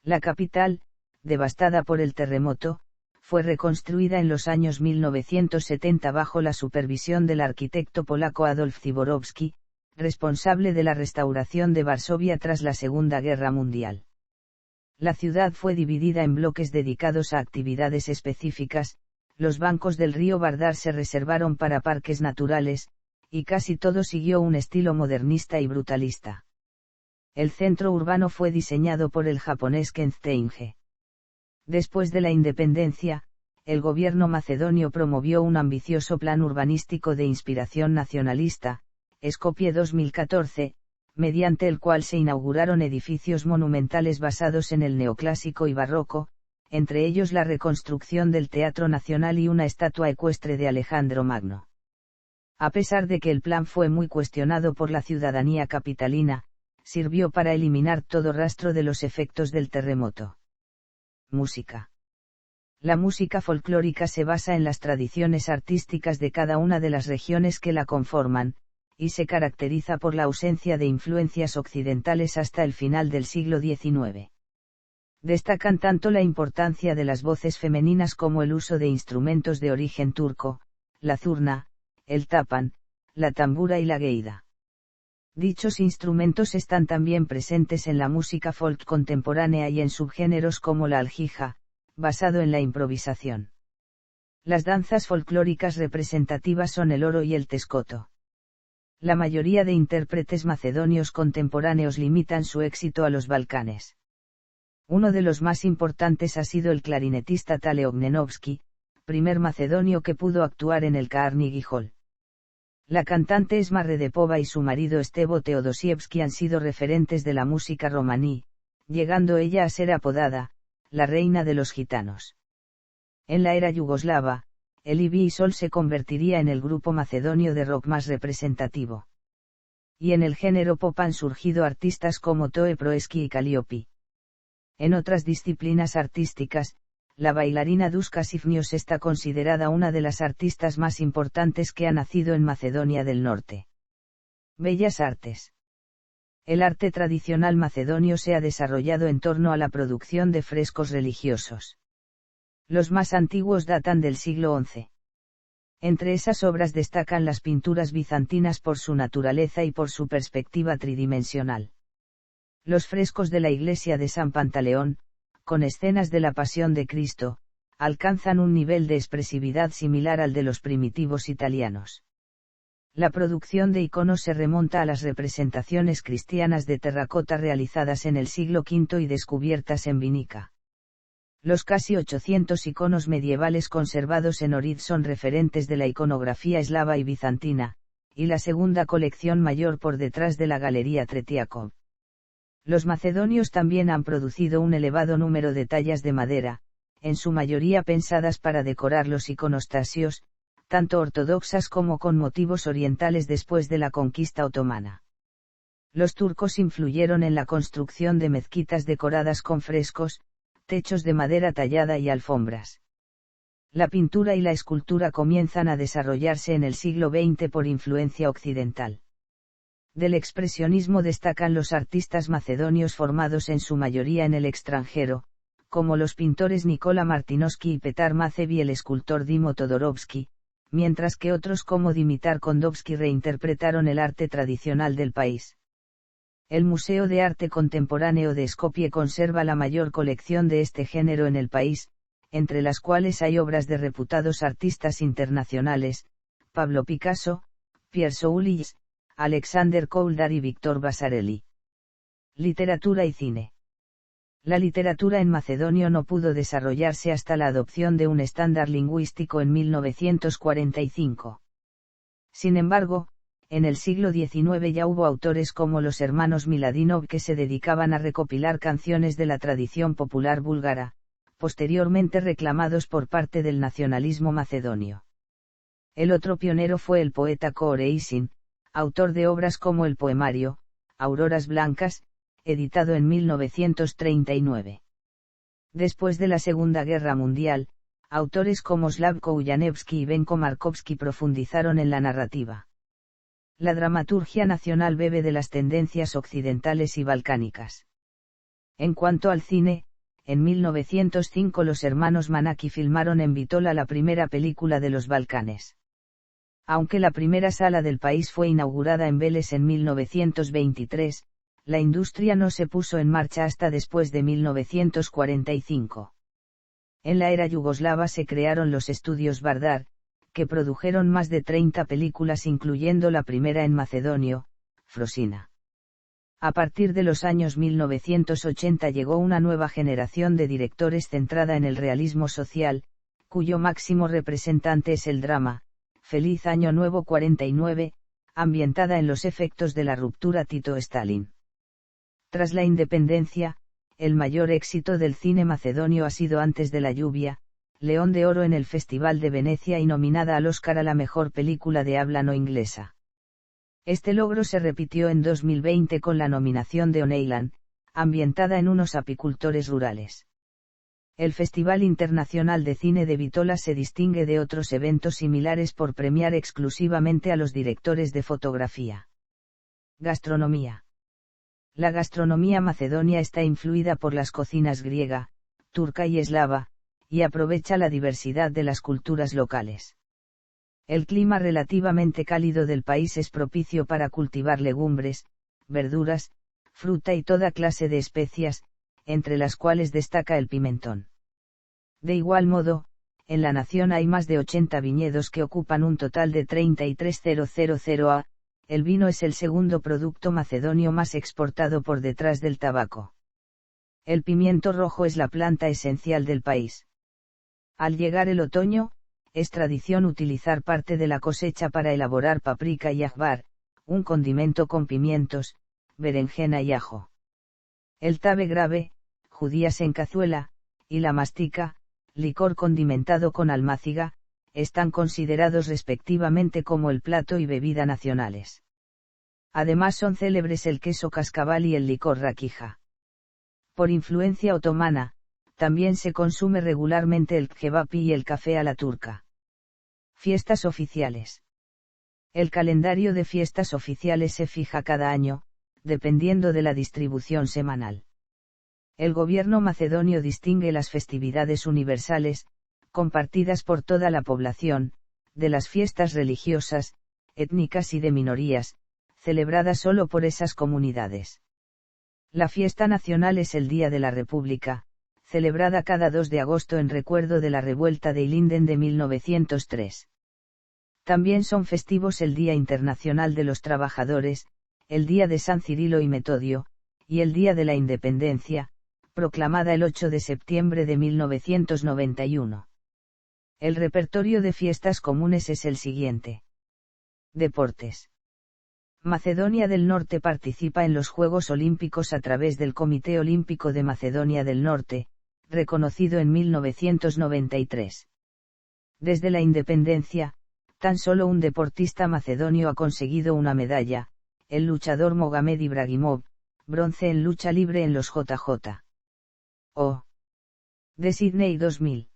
La capital, devastada por el terremoto, fue reconstruida en los años 1970 bajo la supervisión del arquitecto polaco Adolf Ciborowski, responsable de la restauración de Varsovia tras la Segunda Guerra Mundial. La ciudad fue dividida en bloques dedicados a actividades específicas, los bancos del río Vardar se reservaron para parques naturales, y casi todo siguió un estilo modernista y brutalista. El centro urbano fue diseñado por el japonés Ken Steinge. Después de la independencia, el gobierno macedonio promovió un ambicioso plan urbanístico de inspiración nacionalista, Skopje 2014, mediante el cual se inauguraron edificios monumentales basados en el neoclásico y barroco, entre ellos la reconstrucción del Teatro Nacional y una estatua ecuestre de Alejandro Magno. A pesar de que el plan fue muy cuestionado por la ciudadanía capitalina, sirvió para eliminar todo rastro de los efectos del terremoto. Música. La música folclórica se basa en las tradiciones artísticas de cada una de las regiones que la conforman, y se caracteriza por la ausencia de influencias occidentales hasta el final del siglo XIX. Destacan tanto la importancia de las voces femeninas como el uso de instrumentos de origen turco, la zurna, el tapan, la tambura y la gueida. Dichos instrumentos están también presentes en la música folk contemporánea y en subgéneros como la aljija, basado en la improvisación. Las danzas folclóricas representativas son el oro y el tescoto. La mayoría de intérpretes macedonios contemporáneos limitan su éxito a los Balcanes. Uno de los más importantes ha sido el clarinetista Tale Ognjenovski, primer macedonio que pudo actuar en el Carnegie Hall. La cantante Esma Redepova y su marido Stevo Teodosievski han sido referentes de la música romaní, llegando ella a ser apodada, la reina de los gitanos. En la era yugoslava, el Ibi Sol se convertiría en el grupo macedonio de rock más representativo. Y en el género pop han surgido artistas como Toe Proeski y Calliope. En otras disciplinas artísticas, la bailarina Duška Sifnios está considerada una de las artistas más importantes que ha nacido en Macedonia del Norte. Bellas artes. El arte tradicional macedonio se ha desarrollado en torno a la producción de frescos religiosos. Los más antiguos datan del siglo XI. Entre esas obras destacan las pinturas bizantinas por su naturaleza y por su perspectiva tridimensional. Los frescos de la iglesia de San Pantaleón, con escenas de la Pasión de Cristo, alcanzan un nivel de expresividad similar al de los primitivos italianos. La producción de iconos se remonta a las representaciones cristianas de terracota realizadas en el siglo V y descubiertas en Vinica. Los casi 800 iconos medievales conservados en Ohrid son referentes de la iconografía eslava y bizantina, y la segunda colección mayor por detrás de la Galería Tretiakov. Los macedonios también han producido un elevado número de tallas de madera, en su mayoría pensadas para decorar los iconostasios, tanto ortodoxas como con motivos orientales después de la conquista otomana. Los turcos influyeron en la construcción de mezquitas decoradas con frescos, techos de madera tallada y alfombras. La pintura y la escultura comienzan a desarrollarse en el siglo XX por influencia occidental. Del expresionismo destacan los artistas macedonios formados en su mayoría en el extranjero, como los pintores Nikola Martinovski y Petar Mazev y el escultor Dimo Todorovsky, mientras que otros como Dimitar Kondovsky reinterpretaron el arte tradicional del país. El Museo de Arte Contemporáneo de Skopje conserva la mayor colección de este género en el país, entre las cuales hay obras de reputados artistas internacionales, Pablo Picasso, Pierre Soullis, Alexander Koldar y Víctor Vasarely. Literatura y cine. La literatura en macedonio no pudo desarrollarse hasta la adopción de un estándar lingüístico en 1945. Sin embargo, en el siglo XIX ya hubo autores como los hermanos Miladinov que se dedicaban a recopilar canciones de la tradición popular búlgara, posteriormente reclamados por parte del nacionalismo macedonio. El otro pionero fue el poeta Kore Isin, autor de obras como el poemario, Auroras Blancas, editado en 1939. Después de la Segunda Guerra Mundial, autores como Slavko Ujanevski y Venko Markovsky profundizaron en la narrativa. La dramaturgia nacional bebe de las tendencias occidentales y balcánicas. En cuanto al cine, en 1905 los hermanos Manaki filmaron en Bitola la primera película de los Balcanes. Aunque la primera sala del país fue inaugurada en Vélez en 1923, la industria no se puso en marcha hasta después de 1945. En la era yugoslava se crearon los estudios Vardar, que produjeron más de 30 películas incluyendo la primera en macedonio, Frosina. A partir de los años 1980 llegó una nueva generación de directores centrada en el realismo social, cuyo máximo representante es el drama, Feliz Año Nuevo 49, ambientada en los efectos de la ruptura Tito-Stalin. Tras la independencia, el mayor éxito del cine macedonio ha sido Antes de la lluvia, León de Oro en el Festival de Venecia y nominada al Oscar a la mejor película de habla no inglesa. Este logro se repitió en 2020 con la nominación de Oneilan, ambientada en unos apicultores rurales. El Festival Internacional de Cine de Bitola se distingue de otros eventos similares por premiar exclusivamente a los directores de fotografía. Gastronomía. La gastronomía macedonia está influida por las cocinas griega, turca y eslava, y aprovecha la diversidad de las culturas locales. El clima relativamente cálido del país es propicio para cultivar legumbres, verduras, fruta y toda clase de especias, entre las cuales destaca el pimentón. De igual modo, en la nación hay más de 80 viñedos que ocupan un total de 33.000 ha. El vino es el segundo producto macedonio más exportado por detrás del tabaco. El pimiento rojo es la planta esencial del país. Al llegar el otoño, es tradición utilizar parte de la cosecha para elaborar paprika y ajvar, un condimento con pimientos, berenjena y ajo. El tabe grave, judías en cazuela, y la mastica, licor condimentado con almáciga, están considerados respectivamente como el plato y bebida nacionales. Además son célebres el queso cascabel y el licor raquija. Por influencia otomana, también se consume regularmente el kebapí y el café a la turca. Fiestas oficiales. El calendario de fiestas oficiales se fija cada año, dependiendo de la distribución semanal. El gobierno macedonio distingue las festividades universales, compartidas por toda la población, de las fiestas religiosas, étnicas y de minorías, celebradas solo por esas comunidades. La fiesta nacional es el Día de la República, celebrada cada 2 de agosto en recuerdo de la revuelta de Ilinden de 1903. También son festivos el Día Internacional de los Trabajadores, el Día de San Cirilo y Metodio, y el Día de la Independencia, proclamada el 8 de septiembre de 1991. El repertorio de fiestas comunes es el siguiente. Deportes. Macedonia del Norte participa en los Juegos Olímpicos a través del Comité Olímpico de Macedonia del Norte, reconocido en 1993. Desde la independencia, tan solo un deportista macedonio ha conseguido una medalla, el luchador Mohamed Ibragimov, bronce en lucha libre en los JJ. De Sydney 2000.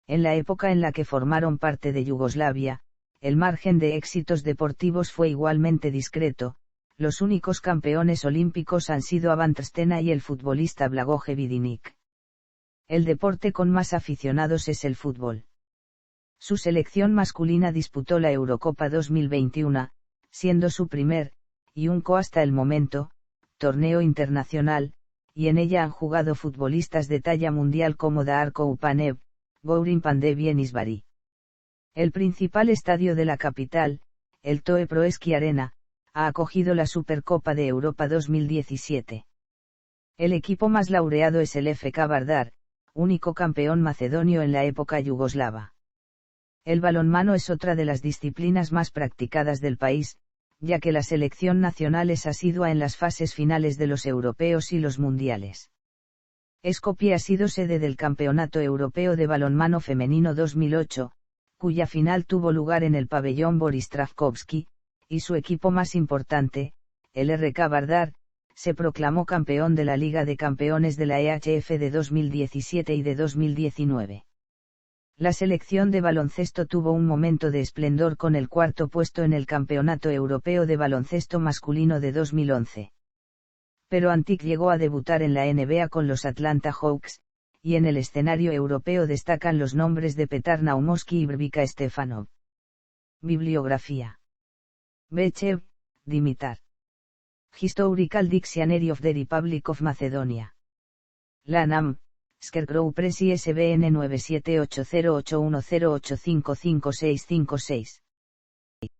En la época en la que formaron parte de Yugoslavia, el margen de éxitos deportivos fue igualmente discreto, los únicos campeones olímpicos han sido Avan Trstena y el futbolista Blagoje Vidinik. El deporte con más aficionados es el fútbol. Su selección masculina disputó la Eurocopa 2021, siendo su primer, y único hasta el momento, torneo internacional, y en ella han jugado futbolistas de talla mundial como Darko Upanev, Gourin Pandev y Enis Bari. El principal estadio de la capital, el Toe Proeski Arena, ha acogido la Supercopa de Europa 2017. El equipo más laureado es el FK Vardar, único campeón macedonio en la época yugoslava. El balonmano es otra de las disciplinas más practicadas del país, ya que la selección nacional es asidua en las fases finales de los europeos y los mundiales. Skopje ha sido sede del Campeonato Europeo de Balonmano Femenino 2008, cuya final tuvo lugar en el pabellón Boris Trafkovski, y su equipo más importante, el RK Vardar, se proclamó campeón de la Liga de Campeones de la EHF de 2017 y de 2019. La selección de baloncesto tuvo un momento de esplendor con el cuarto puesto en el Campeonato Europeo de Baloncesto Masculino de 2011. Pero Antic llegó a debutar en la NBA con los Atlanta Hawks, y en el escenario europeo destacan los nombres de Petar Naumovski y Brvica Stefanov. Bibliografía. Bechev, Dimitar. Historical Dictionary of the Republic of Macedonia. Lanham, Scarecrow Press ISBN 9780810855656.